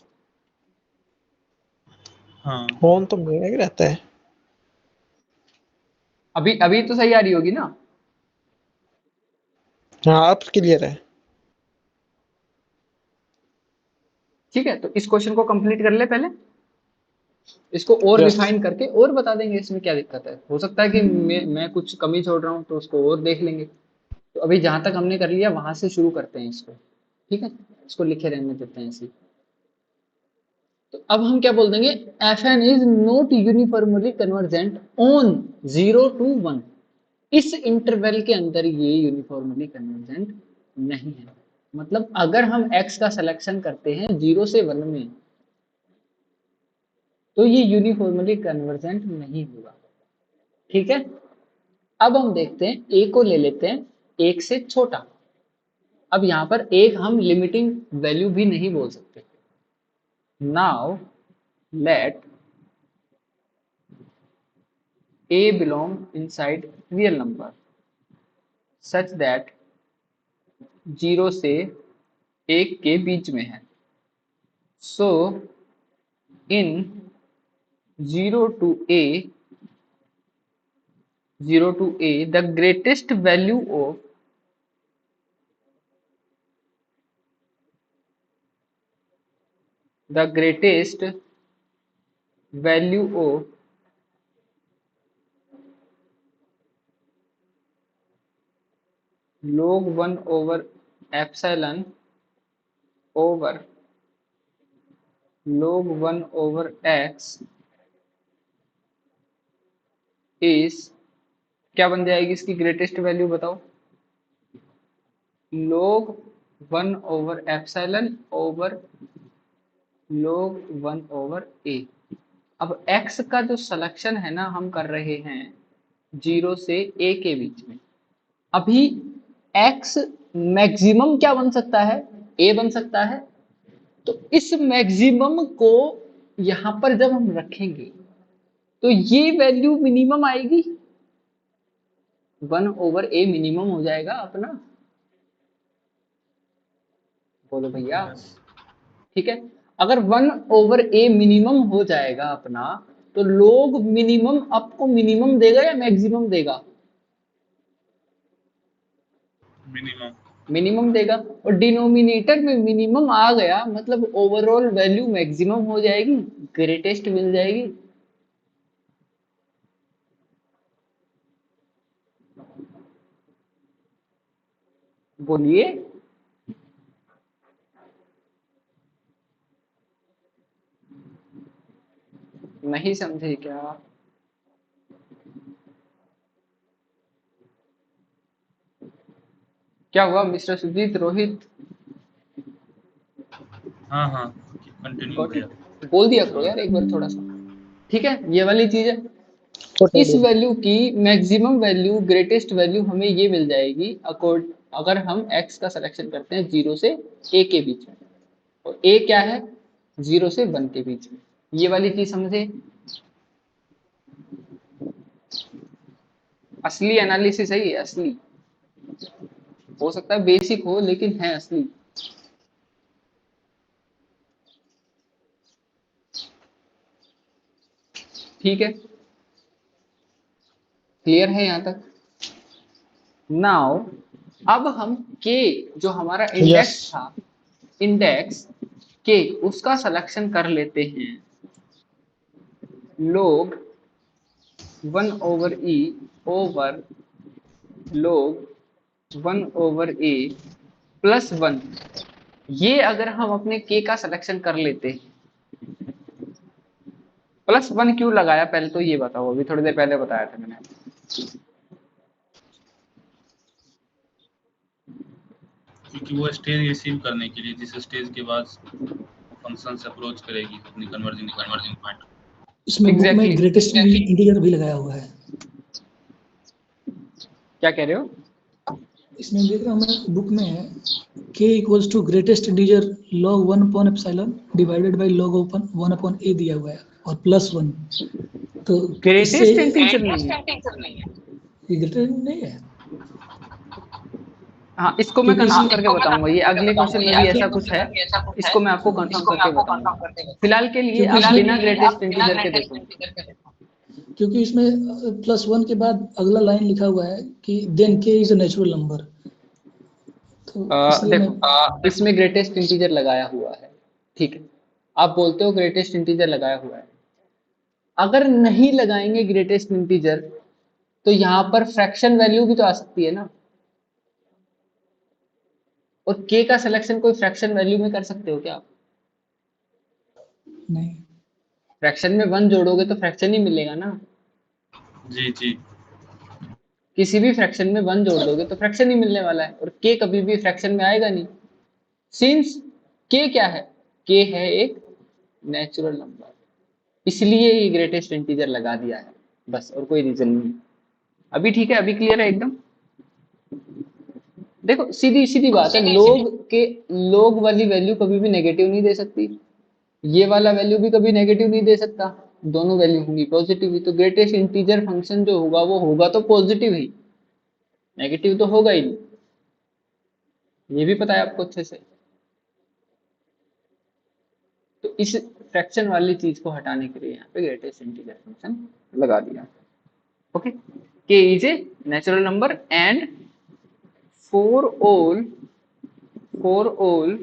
हाँ फोन तो मेरा ही रहता है। अभी अभी तो सही आ रही होगी ना? हाँ अब क्लियर है। ठीक है, तो इस क्वेश्चन को कंप्लीट कर ले पहले, इसको और यस। रिफाइन करके और बता देंगे इसमें क्या दिक्कत है। हो सकता है कि मैं कुछ कमी छोड़ रहा हूँ, तो उसको और देख लेंगे। तो अभी जहां तक हमने कर लिया वहां से शुरू करते हैं इसको। ठीक है, इसको लिखे रहने देते हैं इसी। तो अब हम क्या बोल देंगे? F N is not uniformly convergent on 0 to 1। इस इंटरवल के अंदर ये यूनिफॉर्मली कन्वर्जेंट नहीं है। मतलब अगर हम x का सिलेक्शन करते हैं 0 से 1 में, तो ये यूनिफॉर्मली कन्वर्जेंट नहीं होगा। ठीक है, अब हम देखते हैं a को ले लेते हैं 1 से छोटा। अब यहां पर एक हम लिमिटिंग वैल्यू भी नहीं बोल सकते। Now let a belong inside real number such that 0 से 1 के बीच में है। सो इन 0 to a the greatest value of log 1 over epsilon over log 1 over x is क्या बन जाएगी? इसकी ग्रेटेस्ट वैल्यू बताओ। log 1 over epsilon over log 1 over a। अब x का जो सिलेक्शन है ना हम कर रहे हैं 0 से a के बीच में। अभी x मैक्सिमम क्या बन सकता है, a बन सकता है। तो इस मैक्सिमम को यहां पर जब हम रखेंगे तो ये वैल्यू मिनिमम आएगी, 1 over a मिनिमम हो जाएगा अपना। बोलो भैया, ठीक है। अगर 1 over a मिनिमम हो जाएगा अपना, तो log मिनिमम आपको मिनिमम देगा या मैक्सिमम देगा? मिनिमम। मिनिमम देगा। और डिनोमिनेटर में मिनिमम आ गया मतलब ओवरऑल वैल्यू मैक्सिमम हो जाएगी, ग्रेटेस्ट मिल जाएगी। बोलिए, नहीं समझे क्या? क्या हुआ मिस्टर सुजीत, रोहित? हाँ हाँ कंटिन्यू ओके, भैया। बोल दिया करो यार एक बार थोड़ा सा। ठीक है, ये वाली चीज है। छोटे इस वैल्यू की मैक्सिमम वैल्यू, ग्रेटेस्ट वैल्यू हमें ये मिल जाएगी अगर हम x का सिलेक्शन करते हैं 0 से a के बीच में। और a क्या है, 0 से 1 के बीच में। ये वाली चीज समझे? असली एनालिसिस है ये, असली। हो सकता है बेसिक हो लेकिन है असली। ठीक है, क्लियर है यहां तक? नाउ अब हम k जो हमारा इंडेक्स यस था, इंडेक्स k उसका सिलेक्शन कर लेते हैं log 1 over e over log 1 over a plus 1। ये अगर हम अपने k का सिलेक्शन कर लेते हैं, प्लस 1 क्यों लगाया पहले तो ये बताओ, अभी थोड़ी देर पहले बताया था मैंने। क्योंकि वो स्टेज रिसीव करने के लिए, जिस स्टेज के बाद फंक्शन से अप्रोच करेगी अपनी कन्वर्जिंग पॉइंट। इसमें बुक Exactly. में ग्रेटेस्ट इंटीजर भी लगाया हुआ है। क्या कह रहे हो? इसमें देख रहा हूँ मैं बुक में है k equals to greatest integer log 1 upon epsilon divided by log 1 upon a दिया हुआ है और प्लस 1। तो इससे ग्रेटेस्ट इंटीजर नहीं है। ये ग्रेटेस्ट नहीं है, हाँ, इसको मैं क्योंकि कंफर्म इसमें करके बताऊंगा, ये अगले क्वेश्चन में भी ऐसा कुछ है। इसको मैं आपको कंफर्म करके बताऊंगा। फिलहाल के लिए क्योंकि आप इसमें बिना ग्रेटेस्ट इंटीजर के देखो। क्योंकि इसमें प्लस 1 के बाद अगला लाइन लिखा हुआ है कि then k is a natural number. तो इसलिए मैं देखो इसमें ग्रेटेस्ट इंटीजर लगाया हुआ है, ठीक है। आप बोलते हो ग्रेटेस्ट इंटीजर लगाया हुआ है, अगर नहीं लगाएंगे ग्रेटेस्ट इंटीजर तो यहाँ पर फ्रैक्शन वैल्यू भी तो आ सकती है ना। और k का सिलेक्शन कोई फ्रैक्शन वैल्यू में कर सकते हो क्या आप? नहीं, फ्रैक्शन में 1 जोड़ोगे तो फ्रैक्शन ही मिलेगा ना। जी जी। किसी भी फ्रैक्शन में 1 जोड़ दोगे तो फ्रैक्शन ही मिलने वाला है, और k कभी भी फ्रैक्शन में आएगा नहीं। सिंस k क्या है, k है एक नेचुरल नंबर, इसलिए ये ग्रेटेस्ट इंटीजर लगा दिया है, बस, और कोई रीजन नहीं। अभी ठीक है, अभी क्लियर है एकदम? देखो सीधी सीधी बात है, लोग वाली वैल्यू कभी भी नेगेटिव नहीं दे सकती, ये वाला वैल्यू भी कभी नेगेटिव नहीं दे सकता, दोनों वैल्यू होंगी पॉजिटिव ही। तो ग्रेटेस्ट इंटीजर फंक्शन जो होगा वो होगा तो पॉजिटिव ही, नेगेटिव तो होगा ही नहीं। ये भी पता है आपको अच्छे से। तो इस फ्रैक्शन वाली चीज को हटाने के लिए यहाँ पे ग्रेटेस्ट इंटीजर फंक्शन लगा दिया। Okay, k is a natural number and for all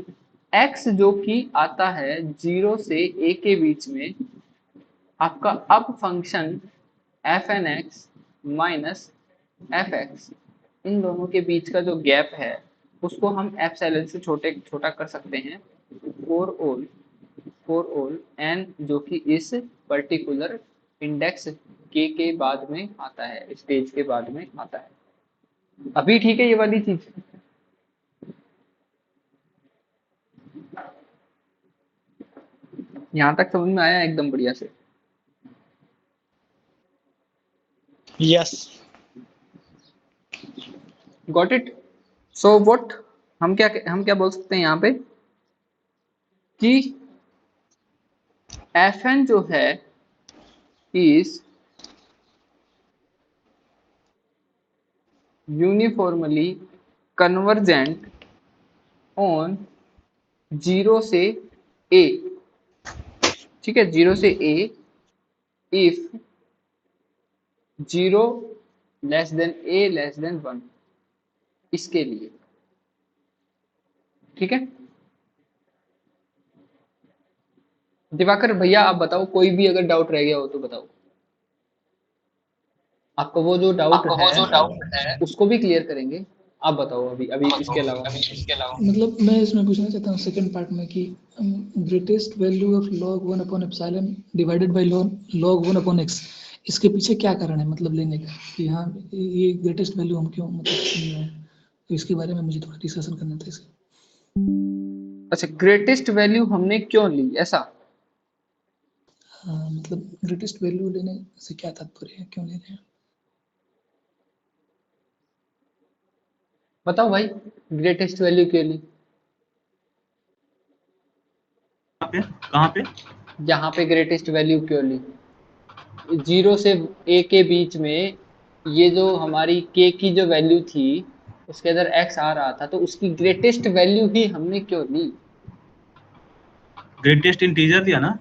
x जो कि आता है 0 से a के बीच में, आपका अब फंक्शन fnx माइनस fx, इन दोनों के बीच का जो गैप है उसको हम एप्सिलॉन से छोटा कर सकते हैं फॉर ऑल n जो कि इस पर्टिकुलर इंडेक्स k के बाद में आता है, स्टेज के बाद में आता है। अभी ठीक है ये वाली चीज? यहाँ तक समझ में आया एकदम बढ़िया से? Yes. Got it? So what हम क्या बोल सकते हैं यहाँ पे कि Fn जो है इज यूनिफॉर्मली कन्वर्जेंट ऑन 0 से a, ठीक है, 0 से a if 0 less than a less than 1, इसके लिए, ठीक है। दिवाकर भैया आप बताओ, कोई भी अगर डाउट रह गया हो तो बताओ। आपको वो जो डाउट है उसको भी क्लियर करेंगे। आप बताओ अभी अभी इसके अलावा। मतलब मैं इसमें पूछना चाहता हूँ सेकंड पार्ट में कि greatest value of log 1 upon epsilon divided by log 1 upon x, इसके पीछे क्या कारण है मतलब लेने का कि हाँ ये ग्रेटेस्ट वैल्यू हम क्यों मतलब चुन रहे हैं, तो इसके बारे में मुझे थोड़ा डिस्कशन करना था इसका। अच्छा, ग्रेटेस्ट वैल्यू हमने क्यों ली ऐसा? हाँ मतलब ग्रेटेस्ट वैल्यू लेने से क्या तात्पर्य है, क्यों ले रहे हैं? बताओ भाई, ग्रेटेस्ट वैल्यू क्यों ली? कहाँ पे? यहाँ पे ग्रेटेस्ट वैल्यू क्यों ली? 0 से a के बीच में ये जो हमारी k की जो वैल्यू थी उसके अंदर x आ रहा था, तो उसकी ग्रेटेस्ट वैल्यू ही हमने क्यों ली? ग्रेटेस्ट इंटीजर दिया ना?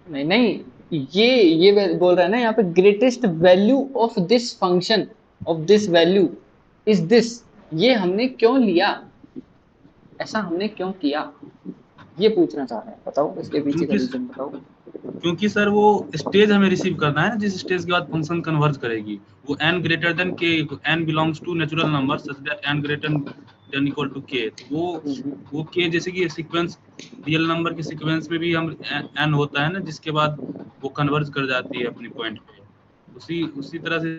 नहीं नहीं, ये बोल रहा है ना यहाँ पे, greatest value of this function of this value is this, ये हमने क्यों लिया, ऐसा हमने क्यों किया, ये पूछना चाह रहे हैं। बताओ इसके पीछे का क्योंकि रीजन बताओ। क्योंकि सर वो स्टेज हमें रिसीव करना है ना, जिस स्टेज के बाद फंक्शन कन्वर्ज करेगी वो n greater than k, n belongs to natural number such that n greater than equal to k। तो वो k जैसे कि सीक्वेंस रियल नंबर के सीक्वेंस में भी हम n होता है ना, जिसके बाद वो कन्वर्ज कर जाती है अपने पॉइंट पे, उसी तरह से।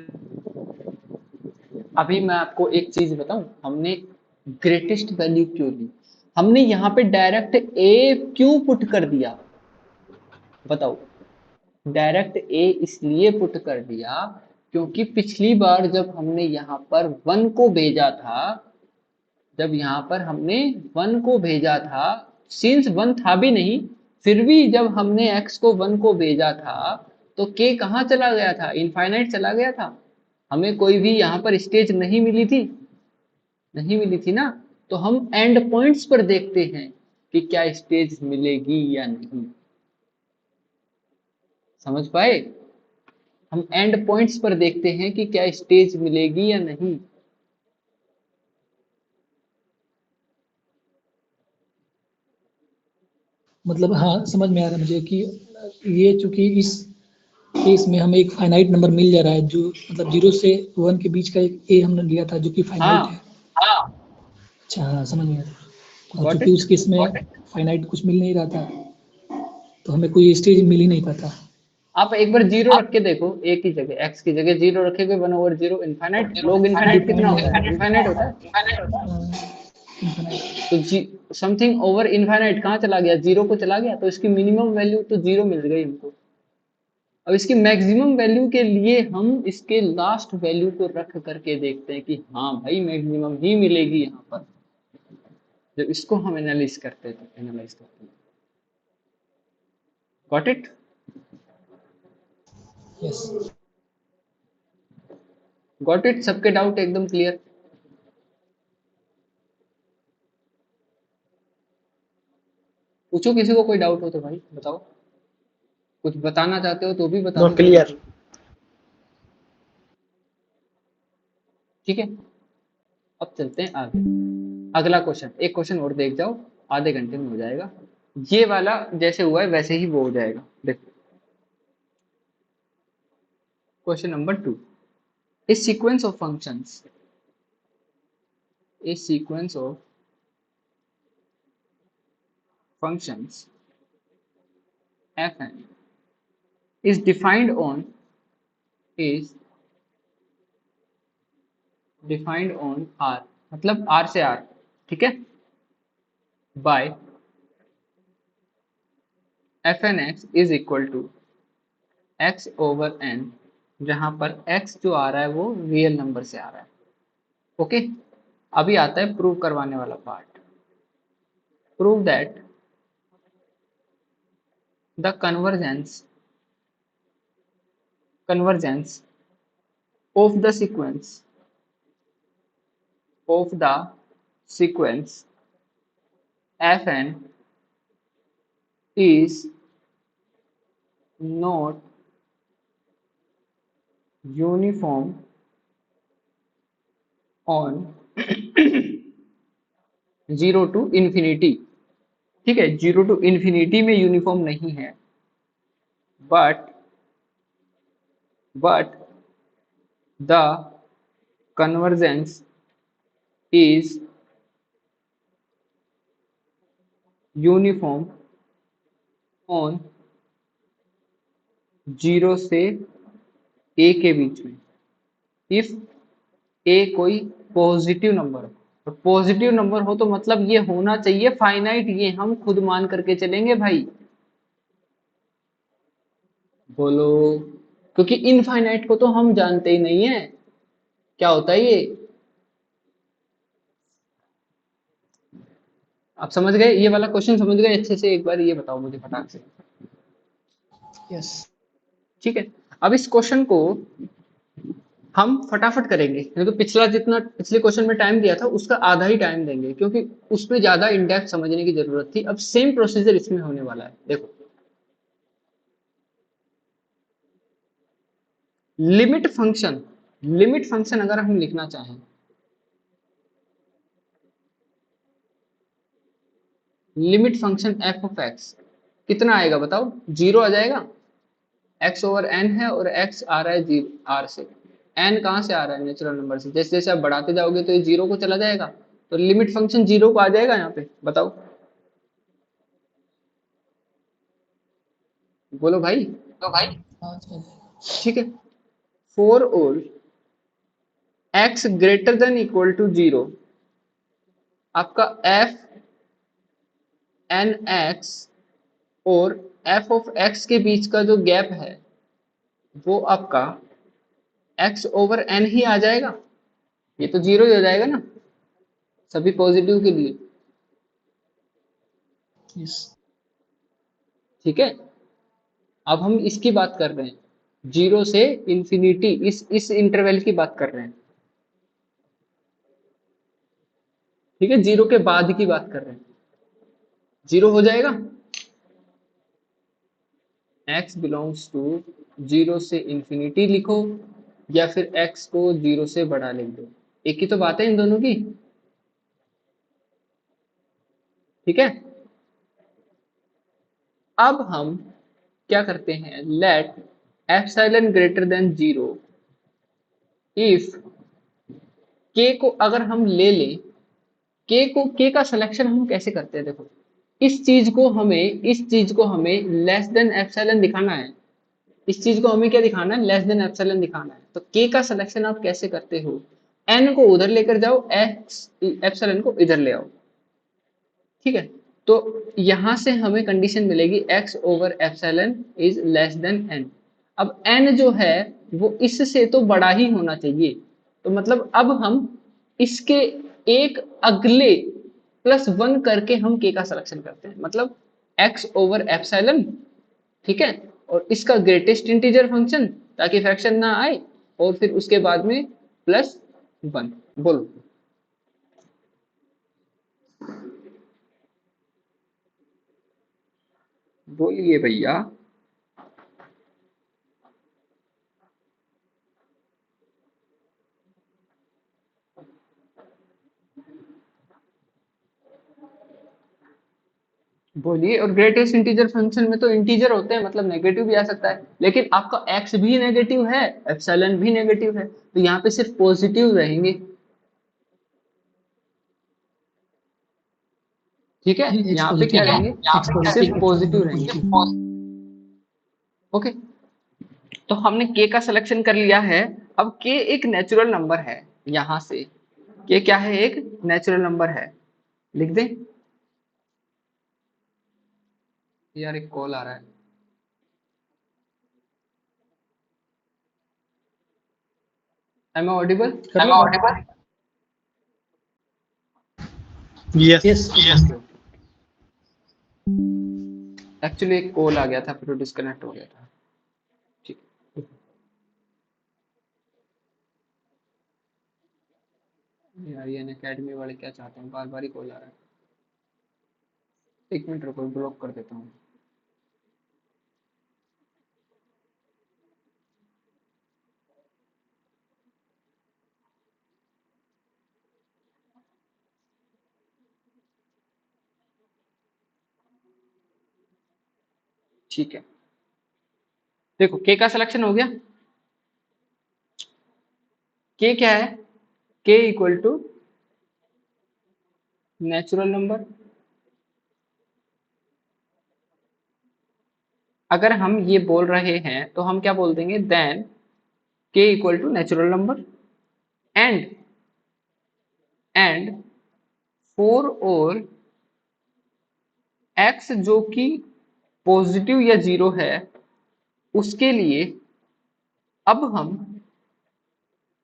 अभी मैं आपको एक चीज बताऊं, हमने ग्रेटेस्ट वैल्यू क्यों ली, हमने यहाँ पे डायरेक्ट a क्यों पुट कर दिया, बताओ। डायरेक्ट a इसलिए पुट कर दिया क्योंकि पिछली बार जब हमने यहाँ पर 1 को भेजा था, जब यहाँ पर हमने 1 को भेजा था, सिंस 1 था भी नहीं, फिर भी जब हमने x को 1 को भेजा था तो k कहाँ चला गया था, इनफाइनाइट चला गया था, हमें कोई भी यहाँ पर स्टेज नहीं मिली थी, नहीं मिली थी ना। तो हम एंड पॉइंट्स पर देखते हैं कि क्या स्टेज मिलेगी या नहीं, समझ पाए? हम एंड पॉइंट्स पर देखते हैं कि क्या स्टेज मिलेगी या नहीं। मतलब हाँ समझ में आ रहा है मुझे कि ये चूंकि इस केस में हमें एक फाइनाइट नंबर मिल जा रहा है जो मतलब 0 से 1 के बीच का एक a हमने लिया था जो कि फाइनाइट है। हाँ, अच्छा हाँ समझ में आ रहा है। और गॉट चूंकि इट। उस केस में फाइनाइट कुछ मिल नहीं रहा था तो हमें कोई स्टेज मिल ही नहीं पाता। आप एक बार जीरो रख के देखो, a की जगह x की जगह जीरो रखेगे, 1/0 इनफाइनाइट, लोग इनफाइनाइट कितना होता है, इनफाइनाइट होता है। तो समथिंग ओवर इनफाइनाइट कहाँ चला गया, 0 को चला गया, तो इसकी मिनिमम वैल्यू तो 0 मिल गई हमको। अब इसकी मैक्सिमम वैल्यू के लिए हम इसके लास्ट वैल्यू को रख करके देखते हैं कि हाँ भाई मैक्सिमम ही मिलेगी यहाँ पर, जब इसको हम एनालाइज करते हैं। Got it? Yes got it? सबके डाउट एकदम क्लियर? पूछो किसी को कोई डाउट हो तो भाई बताओ, कुछ बताना चाहते हो तो भी बता नो दो क्लियर। जल्दी। ठीक है, अब चलते हैं आगे। अगला क्वेश्चन, एक क्वेश्चन और देख जाओ, आधे घंटे में हो जाएगा। ये वाला जैसे हुआ है वैसे ही वो हो जाएगा। देखो question number 2, a sequence of functions, a sequence of functions fn is defined on r, मतलब r से r, ठीक है, by F N X is equal to X over N, जहां पर x जो आ रहा है वो रियल नंबर से आ रहा है। ओके, अभी आता है प्रूव करवाने वाला part. Prove that the convergence of the sequence fn is not uniform on 0 to infinity। ठीक है, 0 to infinity में यूनिफॉर्म नहीं है, but the convergence is uniform on 0 से a के बीच में, इफ a कोई पॉजिटिव नंबर हो। और पॉजिटिव नंबर हो तो मतलब ये होना चाहिए फाइनाइट, ये हम खुद मान करके चलेंगे भाई, बोलो, क्योंकि इनफाइनाइट को तो हम जानते ही नहीं है क्या होता है ये। आप समझ गए, ये वाला क्वेश्चन समझ गए अच्छे से? एक बार ये बताओ मुझे फटाक से। यस। ठीक है, अब इस क्वेश्चन को हम फटाफट करेंगे, नहीं तो पिछला जितना पिछले क्वेश्चन में टाइम दिया था उसका आधा ही टाइम देंगे, क्योंकि उसमें ज्यादा इन डेप्थ समझने की जरूरत थी। अब सेम प्रोसीजर इसमें होने वाला है। देखो, लिमिट फंक्शन अगर हम लिखना चाहें, limit function F of x कितना आएगा बताओ? 0 आ जाएगा। x ओवर n है और x आ रहा है r से। n कहां से आ रहा है? नेचुरल नंबर से। जैसे जैसे आप बढ़ाते जाओगे तो ये 0 को चला जाएगा, तो लिमिट फंक्शन 0 को आ जाएगा यहाँ पे। बताओ, बोलो भाई। ठीक है, for all x greater than equal to 0, आपका f n x और f ऑफ x के बीच का जो गैप है वो आपका x ओवर n ही आ जाएगा। ये तो 0 ही हो जाएगा ना सभी पॉजिटिव के लिए। यस। ठीक है, अब हम इसकी बात कर रहे हैं, 0 से इंफिनिटी, इस इंटरवल की बात कर रहे हैं। ठीक है, 0 के बाद की बात कर रहे हैं। 0 हो जाएगा, x बिलोंग्स टू 0 से इंफिनिटी लिखो या फिर x को 0 से बड़ा लिख दो, एक ही तो बात है इन दोनों की। ठीक है, अब हम क्या करते हैं, let epsilon greater than 0 if k को अगर हम ले लें, k का सिलेक्शन हम कैसे करते हैं? देखो, इस चीज को हमें लेस देन एप्सिलॉन दिखाना है। इस चीज को हमें क्या दिखाना है? लेस देन एप्सिलॉन दिखाना है। तो k का सिलेक्शन आप कैसे करते हो? n को उधर लेकर जाओ, एप्सिलॉन को इधर ले आओ। ठीक है, तो यहां से हमें कंडीशन मिलेगी x over epsilon is less than n। अब n जो है वो इससे तो बड़ा ही होना चाहिए, तो मतलब अब हम इसके एक अगले +1 करके हम k का सिलेक्शन करते हैं, मतलब x ओवर एप्सिलॉन। ठीक है, और इसका ग्रेटेस्ट इंटीजर फंक्शन ताकि फ्रैक्शन ना आए, और फिर उसके बाद में +1। बोलो, बोलिए भैया। बोलिए। और ग्रेटेस्ट इंटीजर फंक्शन में तो इंटीजर होते हैं, मतलब नेगेटिव भी आ सकता है, लेकिन आपका x भी नेगेटिव है, एप्सिलॉन भी नेगेटिव है, तो यहाँ पे सिर्फ पॉजिटिव रहेंगे। ठीक है, X यहाँ पे पॉजिटिव क्या है, रहेंगे? X सिर्फ पॉजिटिव रहेंगे। पॉजिटिव। ओके, तो हमने k का सिलेक्शन कर लिया है। अब k एक नेचुरल नंबर है, यहां से k क्या है? एक नेचुरल नंबर है। लिख दें, यार एक कॉल आ रहा है। Am I audible? कर लो बात। Yes. यस एक्चुअली एक कॉल आ गया था फिर डिस्कनेक्ट हो गया था। ठीक। यार ये अकेडमी वाले क्या चाहते हैं, बार बार ही कॉल आ रहा है। एक मिनट रुको, ब्लॉक कर देता हूँ। ठीक है, देखो के का सिलेक्शन हो गया। के क्या है? के इक्वल टू नेचुरल नंबर। अगर हम ये बोल रहे हैं तो हम क्या बोल देंगे, then K equal to natural number and for और एक्स जो कि पॉजिटिव या जीरो है उसके लिए अब हम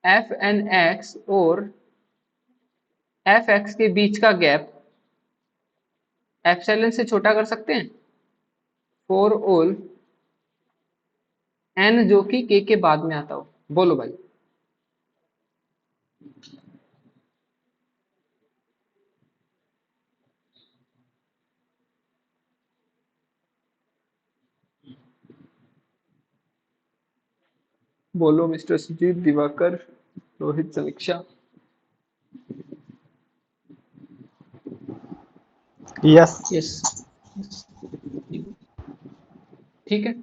एफ एन एक्स और एफ एक्स के बीच का गैप एप्सिलॉन से छोटा कर सकते हैं फॉर ऑल एन जो कि के बाद में आता हो। बोलो भाई। बोलो मिस्टर सुजीत, दिवाकर, रोहित, समीक्षा। Yes. यस ठीक है,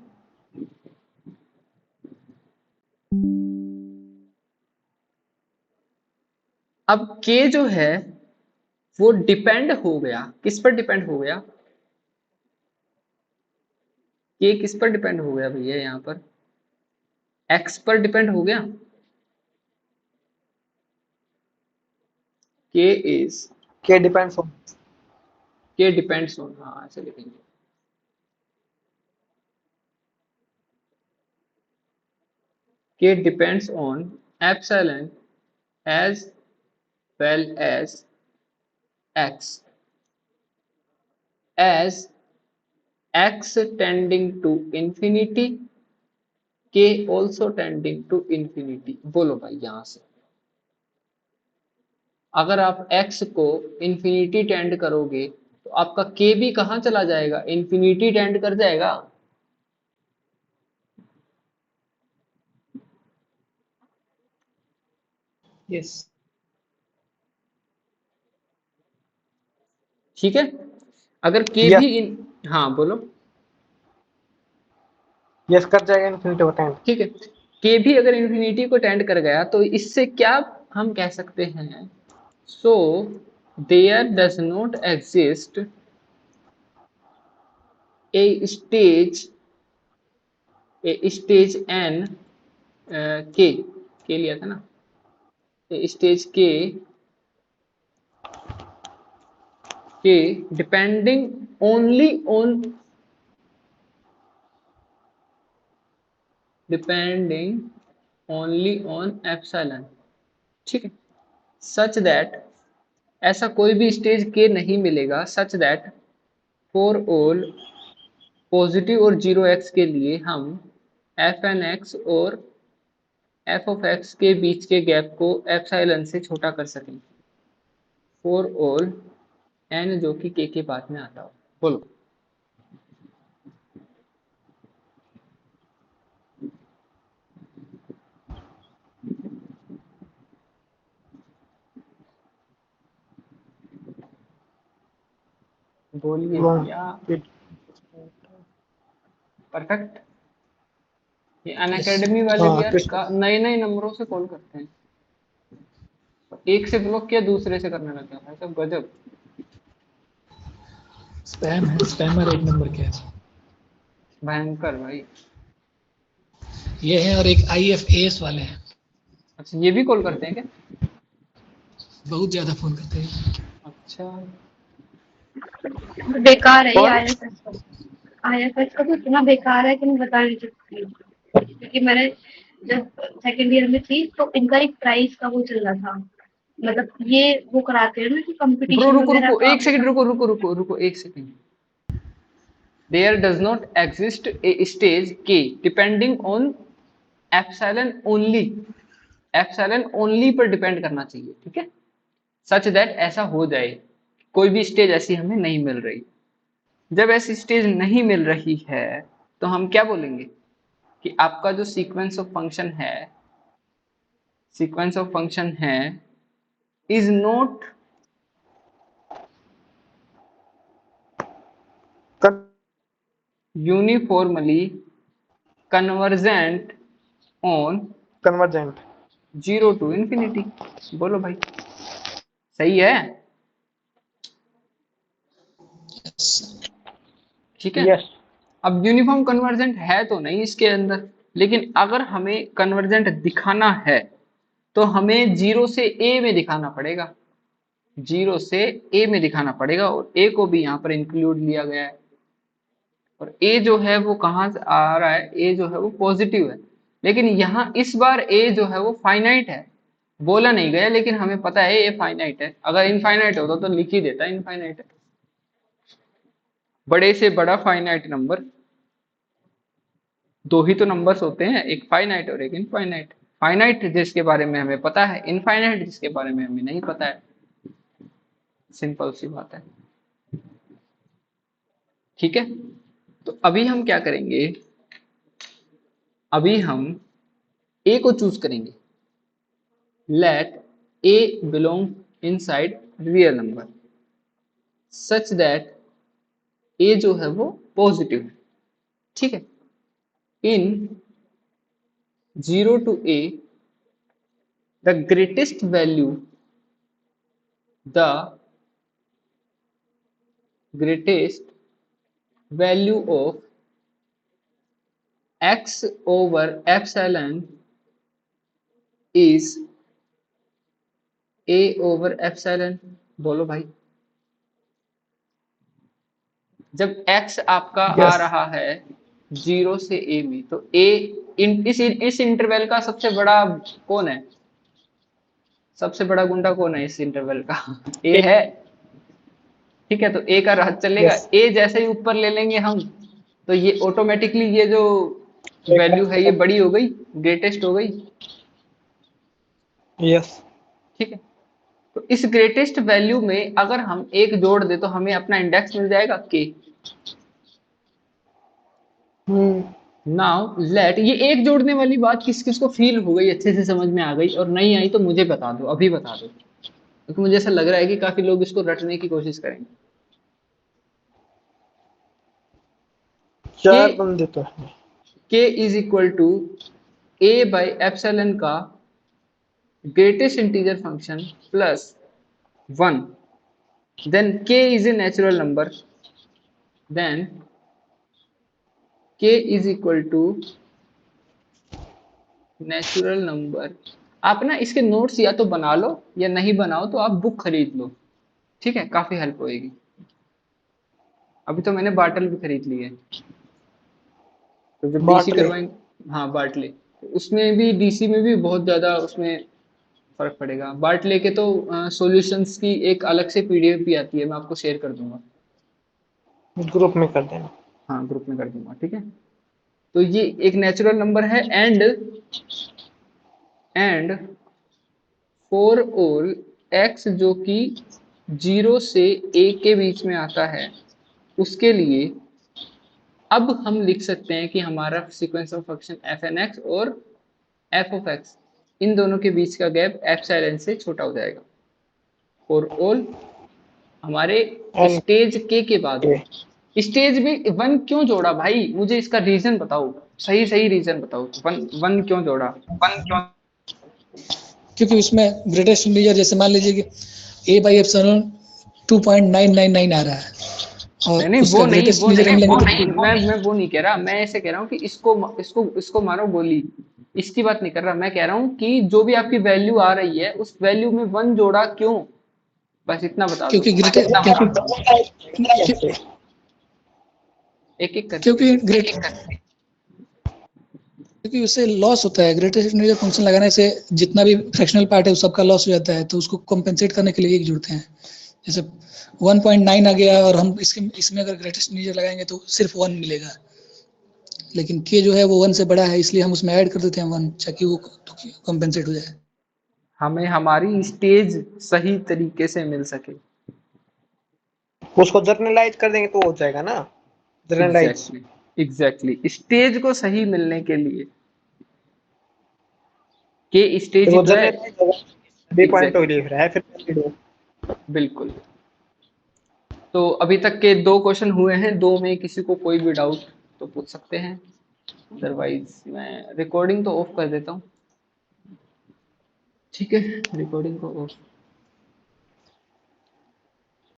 अब के जो है वो डिपेंड हो गया, किस पर डिपेंड हो गया? के किस पर डिपेंड हो गया भैया? यहाँ पर एक्स पर डिपेंड हो गया। K is K depends on. K depends on, हाँ ऐसे लिखेंगे। K depends on epsilon as well as X as x tending to infinity, k also tending to infinity। बोलो भाई यहां से, अगर आप x को इंफिनिटी टेंड करोगे तो आपका k भी कहां चला जाएगा? इंफिनिटी टेंड कर जाएगा। यस ठीक है, अगर k Yes. भी हाँ बोलो। Yes कर जाएगा इन्फिनिटी टेंड। ठीक है, k भी अगर इंफिनिटी को टेंड कर गया तो इससे क्या हम कह सकते हैं? So there does not exist a stage n के लिया था ना, stage k depending only on epsilon. ठीक है, सच दैट ऐसा कोई भी स्टेज के नहीं मिलेगा सच दैट फॉर ऑल पॉजिटिव और जीरो एक्स के लिए हम एफ एन एक्स और एफ ऑफ एक्स के बीच के गैप को एप्सिलॉन से छोटा कर सकें फॉर ऑल एन जो कि के बाद में आता हो। बोलो। बोलिए भैया। परफेक्ट। ये अनअकैडमी वाले भी हाँ, यार कृष्ण। नए नए नंबरों से कॉल करते हैं, एक से ब्लॉक किया दूसरे से करने लगा है, सब गजब। स्पैम है, स्पैमर एक नंबर के है। भयंकर भाई। ये है और एक IFAS वाले हैं, अच्छा ये भी कॉल करते हैं क्या? बहुत ज्यादा फोन करते हैं। अच्छा बेकार है ये कौन? IFS वाला। IFS का तो इतना बेकार है कि मैं बता नहीं सकती हूँ। क्योंकि मैंने जब सेकंड ईयर में थी तो इनका एक प्राइस का वो चल रहा था, मतलब ये वो कराते हैं ना कि ब्रो कंपटीशन रुको वगैरह रुको का। एक सेकंड, रुको एक second. There does not exist a stage k depending on epsilon only. Epsilon only पर डिपेंड करना चाहिए, ठीक है, सच दैट ऐसा हो जाए कोई भी स्टेज ऐसी हमें नहीं मिल रही। जब ऐसी स्टेज नहीं मिल रही है तो हम क्या बोलेंगे कि आपका जो सीक्वेंस ऑफ फंक्शन है is not uniformly convergent on convergent. 0 to infinity। बोलो भाई, सही है? ठीक है। यस। अब यूनिफॉर्म कन्वर्जेंट है तो नहीं इसके अंदर, लेकिन अगर हमें कन्वर्जेंट दिखाना है तो हमें 0 से a में दिखाना पड़ेगा, 0 से a में दिखाना पड़ेगा, और a को भी यहाँ पर इंक्लूड लिया गया है। और a जो है वो कहाँ से आ रहा है, a जो है वो पॉजिटिव है, लेकिन यहाँ इस बार a जो है वो फाइनाइट है, बोला नहीं गया लेकिन हमें पता है a फाइनाइट है। अगर इनफाइनाइट होता तो लिख ही देता इनफाइनाइट है। बड़े से बड़ा फाइनाइट नंबर, दो ही तो नंबर्स होते हैं, एक फाइनाइट और एक इनफाइनाइट। फाइनाइट जिसके बारे में हमें पता है, इनफाइनाइट जिसके बारे में हमें नहीं पता है। सिंपल सी बात है, ठीक है। तो अभी हम क्या करेंगे, अभी हम a को चूज करेंगे। Let a belong inside real number such that a जो है वो पॉजिटिव है, ठीक है। इन 0 to a the greatest value of x over epsilon is a over epsilon। बोलो भाई, जब x आपका आ Yes. रहा है 0 से a में, तो a इस इंटरवल का सबसे बड़ा कौन है, सबसे बड़ा गुंडा कौन है इस इंटरवल का? a है, ठीक है। तो a का राज चलेगा, Yes. a जैसे ही ऊपर ले लेंगे हम तो ये ऑटोमेटिकली ये जो वैल्यू है ये बड़ी हो गई, ग्रेटेस्ट हो गई, यस। ठीक है। तो इस ग्रेटेस्ट वैल्यू में अगर हम एक जोड़ दे तो हमें अपना इंडेक्स मिल जाएगा k। नाउ लेट, ये एक जोड़ने वाली बात किस किस को फील हो गई, अच्छे से समझ में आ गई, और नहीं आई तो मुझे बता दो, अभी बता दो, क्योंकि मुझे ऐसा लग रहा है कि काफी लोग इसको रटने की कोशिश करेंगे। चार बंदे तो हैं। k is equal to a by epsilon का greatest integer function plus 1, then k is a natural number, then k is equal to natural number. आप ना इसके नोट्स या तो बना लो या नहीं बनाओ तो आप बुक खरीद लो, ठीक है, काफी हेल्प होएगी। अभी तो मैंने बाटल भी खरीद ली है, तो जब डीसी बाटले। करवाएंगे, हाँ बाटले, उसमें भी डीसी में भी बहुत ज्यादा उसमें फर्क पड़ेगा। बाटले के तो सॉल्यूशंस की एक अलग से पीडीएफ भी आती है, मैं आपको शेयर कर दूंगा। ग्रुप में कर देना। हाँ ग्रुप में कर दूंगा, ठीक है। तो ये एक नेचुरल नंबर है, एंड फॉर ऑल x जो कि 0 से a के बीच में आता है उसके लिए अब हम लिख सकते हैं कि हमारा सीक्वेंस ऑफ फंक्शन fnx और f of x, इन दोनों के बीच का गैप एप्सिलॉन से छोटा हो जाएगा। फॉर ऑल हमारे And स्टेज के बाद, स्टेज में 1 क्यों जोड़ा भाई, मुझे इसका रीजन बताओ, सही सही रीजन बताओ, 1 क्यों जोड़ा? क्योंकि उसमें ग्रेटेस्ट इंटीजर जैसे मान लीजिए कि a बाई एप्सिलॉन 2.999 आ रहा है, और नहीं उसका ग्रेटेस्ट इंटीजर हम लेंगे तो मैं वो नहीं कह रहा, मैं ऐसे कह रहा हूँ कि इसको मारो गोली, इसकी बात नहीं कर रहा। मैं कह रहा हूँ कि जो भी आपकी वैल्यू आ रही है उस वैल्यू में 1 जोड़ा क्यों, बस इतना बता दो। क्योंकि एक एक करके। क्योंकि उससे लॉस होता है, ग्रेटेस्ट इंटीजर फंक्शन लगाने से जितना भी फ्रैक्शनल पार्ट है उस सबका लॉस हो जाता है, तो उसको कॉम्पेंसेट करने के लिए एक जुड़ते हैं। जैसे 1.9 आ गया और हम इसमें अगर ग्रेटेस्ट इंटीजर लगाएंगे तो सिर्फ 1 मिलेगा, लेकिन के जो है वो 1 से बड़ा है, इसलिए हम उसमें ऐड कर देते हैं 1 ताकि वो कॉम्पेंसेट हो जाए। हमें हमारी स्टेज सही तरीके से मिल सके। उसको जर्नलाइज कर देंगे तो हो जाएगा ना, जर्नलाइज। एग्जैक्टली स्टेज को सही मिलने के लिए के स्टेज तो वो ही तो है। जर्नलाइज होगा, बी पॉइंट Exactly. लिख रहा है फिर बिल्कुल। तो अभी तक के 2 क्वेश्चन हुए हैं, 2 में किसी को कोई भी डाउट तो पूछ सकते हैं, अदरवाइज मैं रिकॉर्डिंग तो ऑफ कर देता हूँ। ठीक है, रिकॉर्डिंग को ऑफ